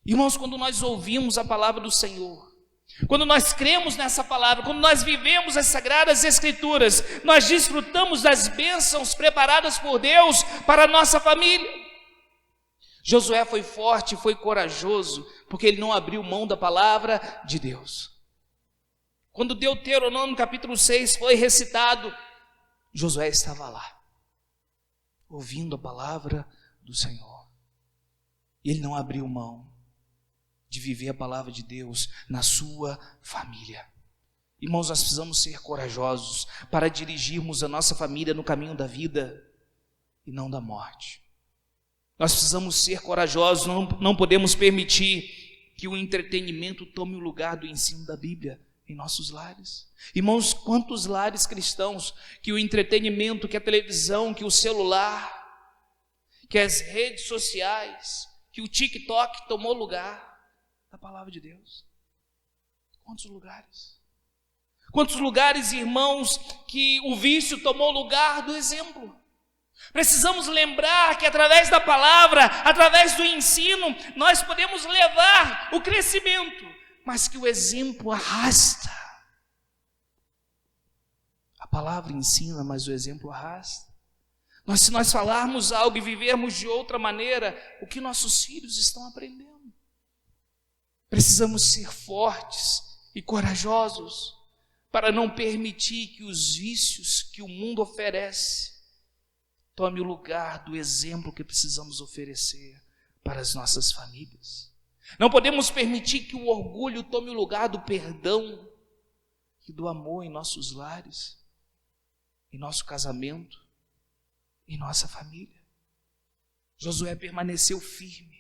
Irmãos, quando nós ouvimos a palavra do Senhor, quando nós cremos nessa palavra, quando nós vivemos as Sagradas Escrituras, nós desfrutamos das bênçãos preparadas por Deus para a nossa família. Josué foi forte, foi corajoso, porque ele não abriu mão da palavra de Deus. Quando Deuteronômio capítulo 6 foi recitado, Josué estava lá, ouvindo a palavra do Senhor. E ele não abriu mão de viver a palavra de Deus na sua família. Irmãos, nós precisamos ser corajosos para dirigirmos a nossa família no caminho da vida e não da morte. Nós precisamos ser corajosos, não podemos permitir que o entretenimento tome o lugar do ensino da Bíblia em nossos lares. Irmãos, quantos lares cristãos que o entretenimento, que a televisão, que o celular, que as redes sociais, que o TikTok tomou lugar. da palavra de Deus. Quantos lugares? Quantos lugares, irmãos, que o vício tomou lugar do exemplo? Precisamos lembrar que através da palavra, através do ensino, nós podemos levar o crescimento, mas que o exemplo arrasta. A palavra ensina, mas o exemplo arrasta. Se nós falarmos algo e vivermos de outra maneira, o que nossos filhos estão aprendendo? Precisamos ser fortes e corajosos para não permitir que os vícios que o mundo oferece tome o lugar do exemplo que precisamos oferecer para as nossas famílias. Não podemos permitir que o orgulho tome o lugar do perdão e do amor em nossos lares, em nosso casamento, em nossa família. Josué permaneceu firme.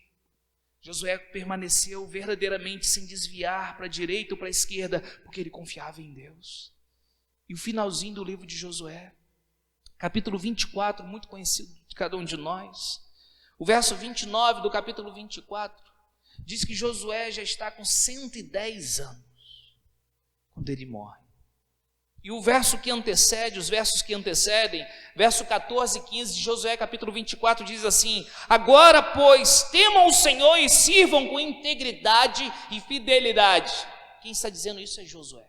Josué permaneceu verdadeiramente sem desviar para a direita ou para a esquerda, porque ele confiava em Deus. E o finalzinho do livro de Josué, capítulo 24, muito conhecido de cada um de nós, o verso 29 do capítulo 24, diz que Josué já está com 110 anos, quando ele morre. E o verso que antecede, os versos que antecedem, verso 14 e 15 de Josué, capítulo 24, diz assim: agora, pois, temam o Senhor e sirvam com integridade e fidelidade. Quem está dizendo isso é Josué.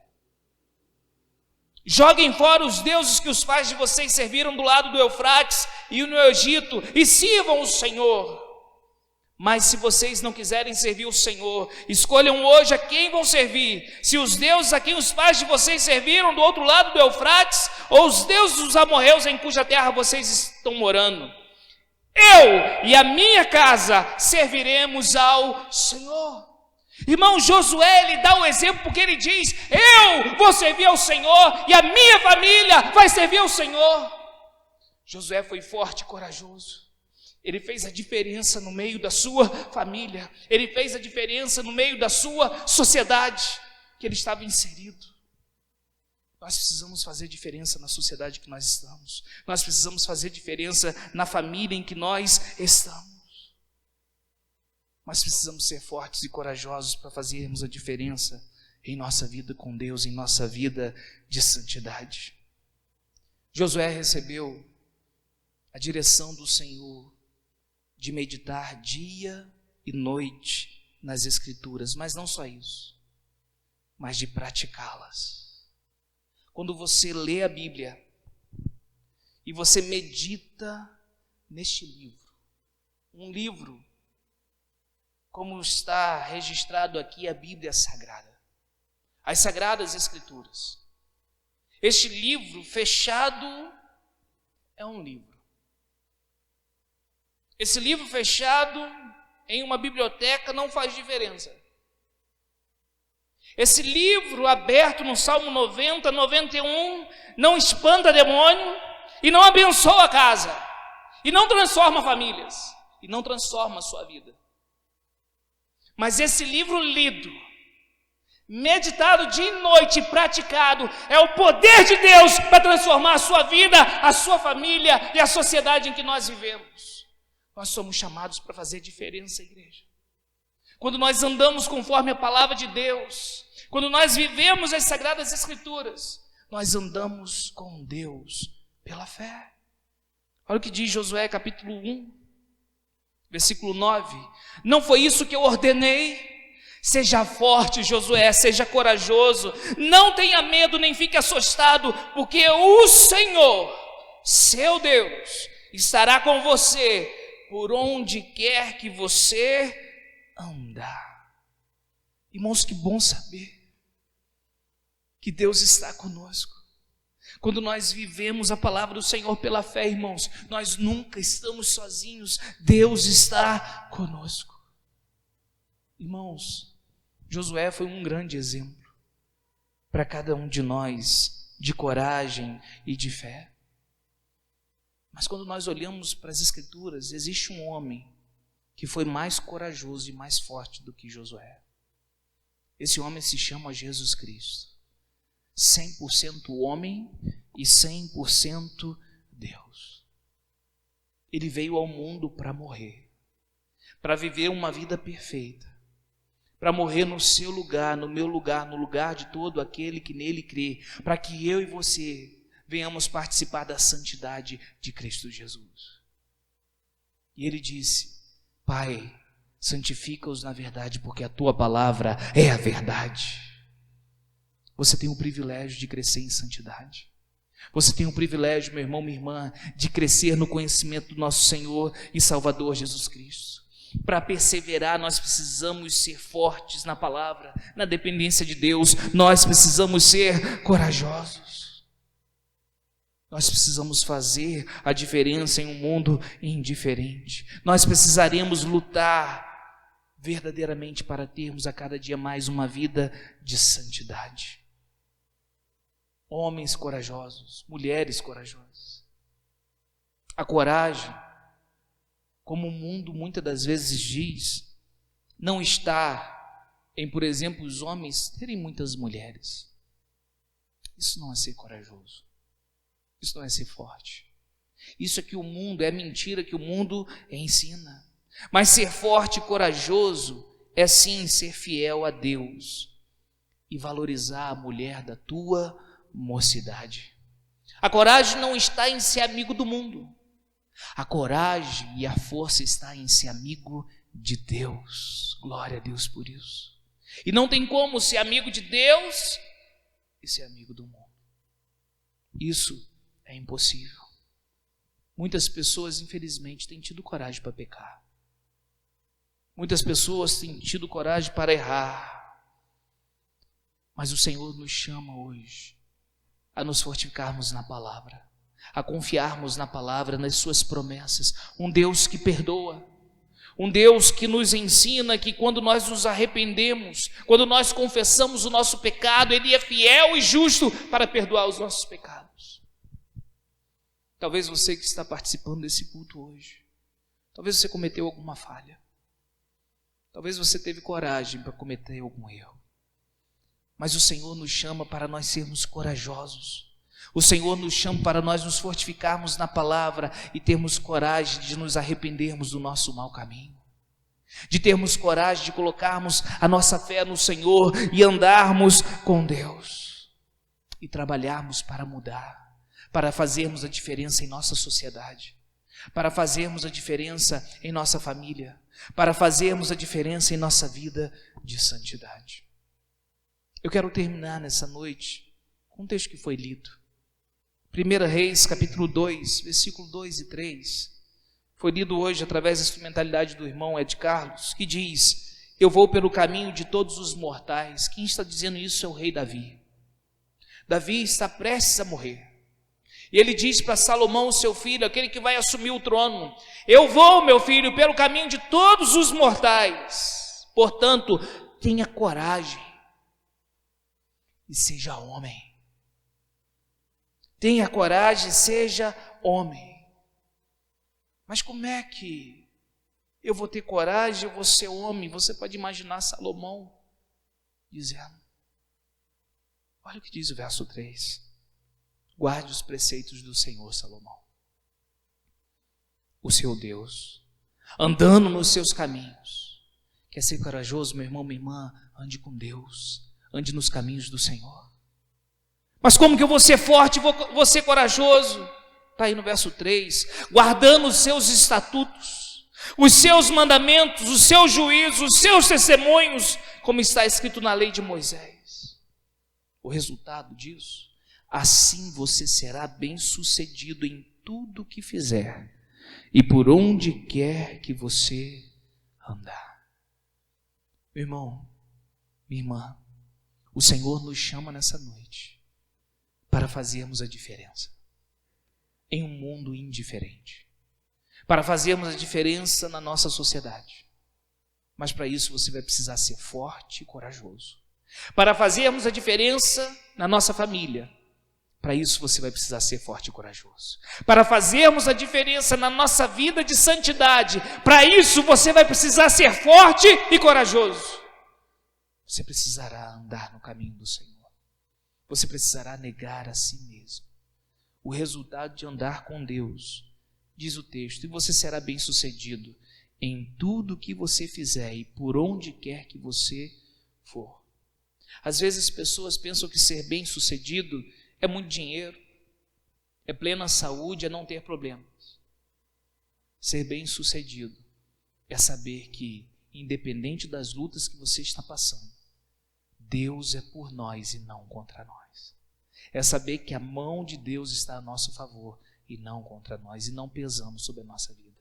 Joguem fora os deuses que os pais de vocês serviram do lado do Eufrates e no Egito, e sirvam o Senhor. Mas se vocês não quiserem servir o Senhor, escolham hoje a quem vão servir: se os deuses a quem os pais de vocês serviram do outro lado do Eufrates, ou os deuses dos amorreus em cuja terra vocês estão morando. Eu e a minha casa serviremos ao Senhor. Irmão, Josué, ele dá o exemplo porque ele diz: eu vou servir ao Senhor e a minha família vai servir ao Senhor. Josué foi forte e corajoso. Ele fez a diferença no meio da sua família. Ele fez a diferença no meio da sua sociedade que ele estava inserido. Nós precisamos fazer diferença na sociedade que nós estamos. Nós precisamos fazer diferença na família em que nós estamos. Mas precisamos ser fortes e corajosos para fazermos a diferença em nossa vida com Deus, em nossa vida de santidade. Josué recebeu a direção do Senhor de meditar dia e noite nas Escrituras, mas não só isso, mas de praticá-las. Quando você lê a Bíblia e você medita neste livro, um livro como está registrado aqui a Bíblia Sagrada, as Sagradas Escrituras. Este livro fechado é um livro. Esse livro fechado em uma biblioteca não faz diferença. Esse livro aberto no Salmo 90, 91, não espanta demônio e não abençoa a casa, e não transforma famílias, e não transforma a sua vida. Mas esse livro lido, meditado dia e noite, praticado, é o poder de Deus para transformar a sua vida, a sua família e a sociedade em que nós vivemos. Nós somos chamados para fazer diferença, igreja. Quando nós andamos conforme a palavra de Deus, quando nós vivemos as Sagradas Escrituras, nós andamos com Deus pela fé. Olha o que diz Josué capítulo 1, versículo 9. Não foi isso que eu ordenei? Seja forte, Josué, seja corajoso, não tenha medo nem fique assustado, porque o Senhor, seu Deus, estará com você por onde quer que você andar. Irmãos, que bom saber que Deus está conosco. Quando nós vivemos a palavra do Senhor pela fé, irmãos, nós nunca estamos sozinhos, Deus está conosco. Irmãos, Josué foi um grande exemplo para cada um de nós, de coragem e de fé. Mas quando nós olhamos para as Escrituras, existe um homem que foi mais corajoso e mais forte do que Josué. Esse homem se chama Jesus Cristo. 100% homem e 100% Deus. Ele veio ao mundo para morrer, para viver uma vida perfeita, para morrer no seu lugar, no meu lugar, no lugar de todo aquele que nele crê, para que eu e você venhamos participar da santidade de Cristo Jesus. E ele disse: Pai, santifica-os na verdade, porque a tua palavra é a verdade. Você tem o privilégio de crescer em santidade. Você tem o privilégio, meu irmão, minha irmã, de crescer no conhecimento do nosso Senhor e Salvador Jesus Cristo. Para perseverar, nós precisamos ser fortes na palavra, na dependência de Deus. Nós precisamos ser corajosos. Nós precisamos fazer a diferença em um mundo indiferente. Nós precisaremos lutar verdadeiramente para termos a cada dia mais uma vida de santidade. Homens corajosos, mulheres corajosas. A coragem, como o mundo muitas das vezes diz, não está em, por exemplo, os homens terem muitas mulheres. Isso não é ser corajoso. Isso não é ser forte. Isso é que o mundo, é mentira que o mundo ensina. Mas ser forte e corajoso é sim ser fiel a Deus e valorizar a mulher da tua mocidade. A coragem não está em ser amigo do mundo. A coragem e a força está em ser amigo de Deus. Glória a Deus por isso. E não tem como ser amigo de Deus e ser amigo do mundo. Isso é impossível. Muitas pessoas, infelizmente, têm tido coragem para pecar. Muitas pessoas têm tido coragem para errar. Mas o Senhor nos chama hoje a nos fortificarmos na palavra, a confiarmos na palavra, nas suas promessas. Um Deus que perdoa, um Deus que nos ensina que quando nós nos arrependemos, quando nós confessamos o nosso pecado, Ele é fiel e justo para perdoar os nossos pecados. Talvez você que está participando desse culto hoje, talvez você cometeu alguma falha, talvez você teve coragem para cometer algum erro, mas o Senhor nos chama para nós sermos corajosos. O Senhor nos chama para nós nos fortificarmos na palavra e termos coragem de nos arrependermos do nosso mau caminho, de termos coragem de colocarmos a nossa fé no Senhor e andarmos com Deus e trabalharmos para mudar, para fazermos a diferença em nossa sociedade, para fazermos a diferença em nossa família, para fazermos a diferença em nossa vida de santidade. Eu quero terminar nessa noite com um texto que foi lido. 1 Reis, capítulo 2, versículo 2 e 3. Foi lido hoje através da instrumentalidade do irmão Ed Carlos, que diz: eu vou pelo caminho de todos os mortais. Quem está dizendo isso é o rei Davi. Davi está prestes a morrer. E ele diz para Salomão, seu filho, aquele que vai assumir o trono: eu vou, meu filho, pelo caminho de todos os mortais. Portanto, tenha coragem e seja homem. Tenha coragem, seja homem. Mas como é que eu vou ter coragem, eu vou ser homem? Você pode imaginar Salomão dizendo, olha o que diz o verso 3. Guarde os preceitos do Senhor, Salomão, o seu Deus, andando nos seus caminhos. Quer ser corajoso, meu irmão, minha irmã? Ande com Deus, ande nos caminhos do Senhor. Mas como que eu vou ser forte, vou ser corajoso? Está aí no verso 3, guardando os seus estatutos, os seus mandamentos, os seus juízos, os seus testemunhos, como está escrito na lei de Moisés. O resultado disso, assim você será bem-sucedido em tudo que fizer e por onde quer que você andar. Meu irmão, minha irmã, o Senhor nos chama nessa noite para fazermos a diferença em um mundo indiferente, para fazermos a diferença na nossa sociedade. Mas para isso você vai precisar ser forte e corajoso. Para fazermos a diferença na nossa família, para isso você vai precisar ser forte e corajoso. Para fazermos a diferença na nossa vida de santidade, para isso você vai precisar ser forte e corajoso. Você precisará andar no caminho do Senhor. Você precisará negar a si mesmo. O resultado de andar com Deus, diz o texto, e você será bem-sucedido em tudo que você fizer e por onde quer que você for. Às vezes as pessoas pensam que ser bem-sucedido é muito dinheiro, é plena saúde, é não ter problemas. Ser bem-sucedido é saber que, independente das lutas que você está passando, Deus é por nós e não contra nós. É saber que a mão de Deus está a nosso favor e não contra nós, e não pesamos sobre a nossa vida.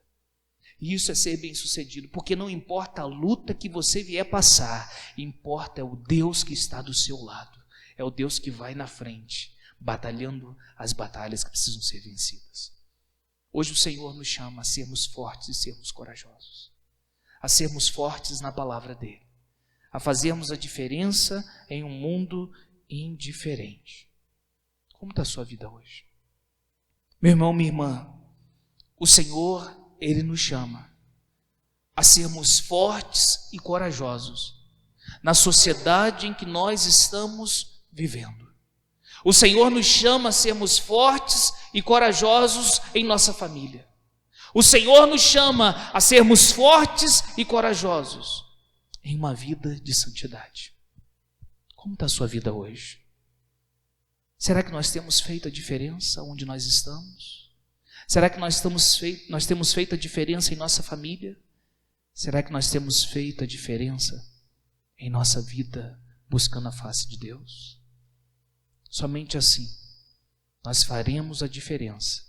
E isso é ser bem-sucedido, porque não importa a luta que você vier passar, importa é o Deus que está do seu lado, é o Deus que vai na frente, batalhando as batalhas que precisam ser vencidas. Hoje o Senhor nos chama a sermos fortes e sermos corajosos, a sermos fortes na palavra dEle, a fazermos a diferença em um mundo indiferente. Como está a sua vida hoje? Meu irmão, minha irmã, o Senhor, Ele nos chama a sermos fortes e corajosos na sociedade em que nós estamos vivendo. O Senhor nos chama a sermos fortes e corajosos em nossa família. O Senhor nos chama a sermos fortes e corajosos em uma vida de santidade. Como está a sua vida hoje? Será que nós temos feito a diferença onde nós estamos? Será que nós temos feito a diferença em nossa família? Será que nós temos feito a diferença em nossa vida buscando a face de Deus? Somente assim nós faremos a diferença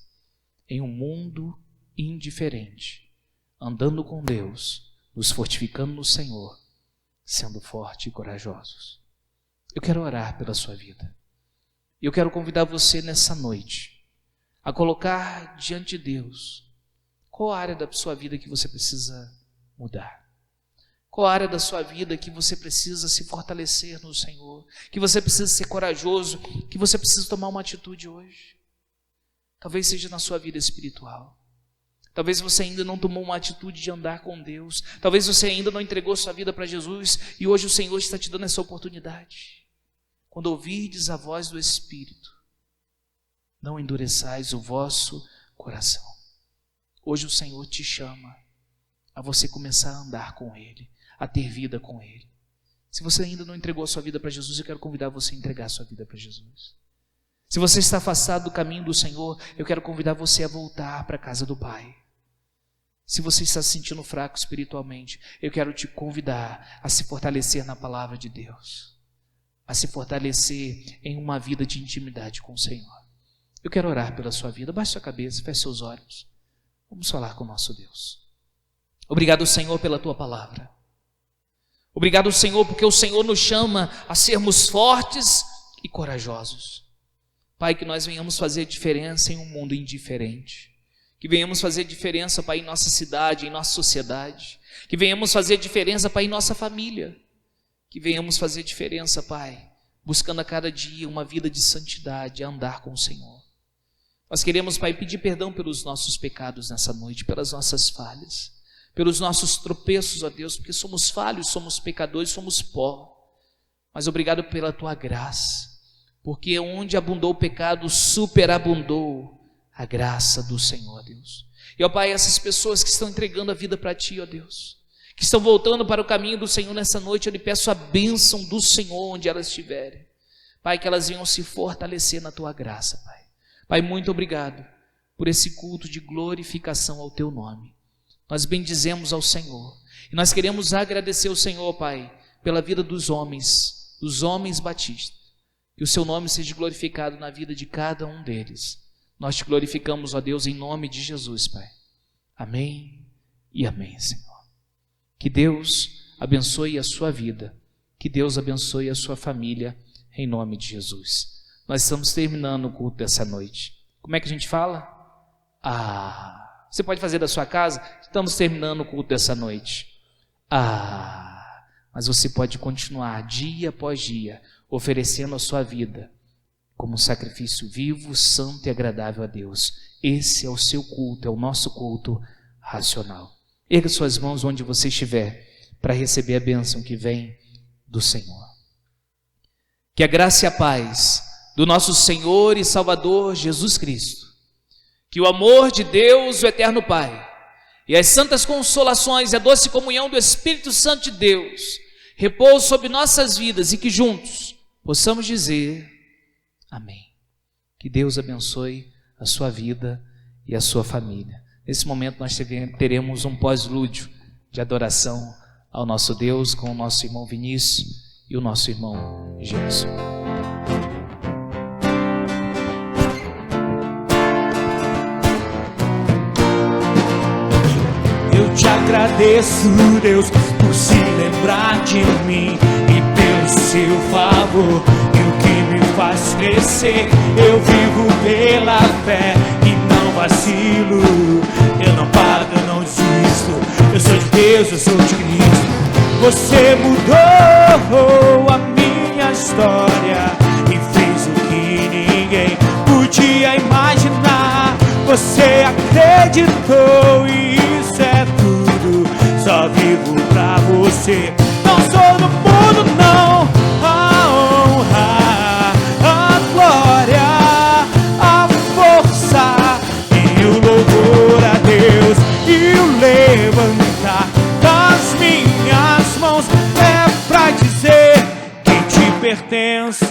em um mundo indiferente, andando com Deus, nos fortificando no Senhor, sendo fortes e corajosos. Eu quero orar pela sua vida. E eu quero convidar você nessa noite a colocar diante de Deus qual a área da sua vida que você precisa mudar. Qual a área da sua vida que você precisa se fortalecer no Senhor, que você precisa ser corajoso, que você precisa tomar uma atitude hoje. Talvez seja na sua vida espiritual. Talvez você ainda não tomou uma atitude de andar com Deus. Talvez você ainda não entregou sua vida para Jesus e hoje o Senhor está te dando essa oportunidade. Quando ouvirdes a voz do Espírito, não endureçais o vosso coração. Hoje o Senhor te chama a você começar a andar com Ele, a ter vida com Ele. Se você ainda não entregou a sua vida para Jesus, eu quero convidar você a entregar a sua vida para Jesus. Se você está afastado do caminho do Senhor, eu quero convidar você a voltar para a casa do Pai. Se você está se sentindo fraco espiritualmente, eu quero te convidar a se fortalecer na palavra de Deus, a se fortalecer em uma vida de intimidade com o Senhor. Eu quero orar pela sua vida. Baixe sua cabeça, feche seus olhos. Vamos falar com o nosso Deus. Obrigado, Senhor, pela tua palavra. Obrigado, Senhor, porque o Senhor nos chama a sermos fortes e corajosos. Pai, que nós venhamos fazer diferença em um mundo indiferente. Que venhamos fazer diferença, Pai, em nossa cidade, em nossa sociedade. Que venhamos fazer diferença, Pai, em nossa família. Que venhamos fazer diferença, Pai, buscando a cada dia uma vida de santidade, a andar com o Senhor. Nós queremos, Pai, pedir perdão pelos nossos pecados nessa noite, pelas nossas falhas, pelos nossos tropeços, ó Deus, porque somos falhos, somos pecadores, somos pó. Mas obrigado pela tua graça, porque onde abundou o pecado, superabundou a graça do Senhor, Deus. E, ó Pai, essas pessoas que estão entregando a vida para Ti, ó Deus, que estão voltando para o caminho do Senhor nessa noite, eu lhe peço a bênção do Senhor onde elas estiverem. Pai, que elas venham se fortalecer na tua graça, Pai. Pai, muito obrigado por esse culto de glorificação ao teu nome. Nós bendizemos ao Senhor e nós queremos agradecer ao Senhor, Pai, pela vida dos homens batistas. Que o seu nome seja glorificado na vida de cada um deles. Nós te glorificamos, ó Deus, em nome de Jesus, Pai. Amém e amém, Senhor. Que Deus abençoe a sua vida, que Deus abençoe a sua família, em nome de Jesus. Nós estamos terminando o culto dessa noite. Como é que a gente fala? Você pode fazer da sua casa? Estamos terminando o culto dessa noite. Mas você pode continuar dia após dia, oferecendo a sua vida como um sacrifício vivo, santo e agradável a Deus. Esse é o seu culto, é o nosso culto racional. Erga suas mãos onde você estiver, para receber a bênção que vem do Senhor. Que a graça e a paz do nosso Senhor e Salvador Jesus Cristo, que o amor de Deus, o eterno Pai, e as santas consolações e a doce comunhão do Espírito Santo de Deus repousem sobre nossas vidas e que juntos possamos dizer amém. Que Deus abençoe a sua vida e a sua família. Nesse momento nós teremos um pós-lúdio de adoração ao nosso Deus com o nosso irmão Vinícius e o nosso irmão Gerson. Eu te agradeço, Deus, por se lembrar de mim e pelo seu favor, e o que me faz crescer. Eu vivo pela fé e não vacilo, eu não paro, eu não desisto. Eu sou de Deus, eu sou de Cristo. Você mudou a minha história e fez o que ninguém podia imaginar. Você acreditou e isso é tudo, só vivo pra você. Não sou do mundo, não. A honra, a glória, a força e o louvor a Deus e o levantar das minhas mãos é pra dizer que te pertence.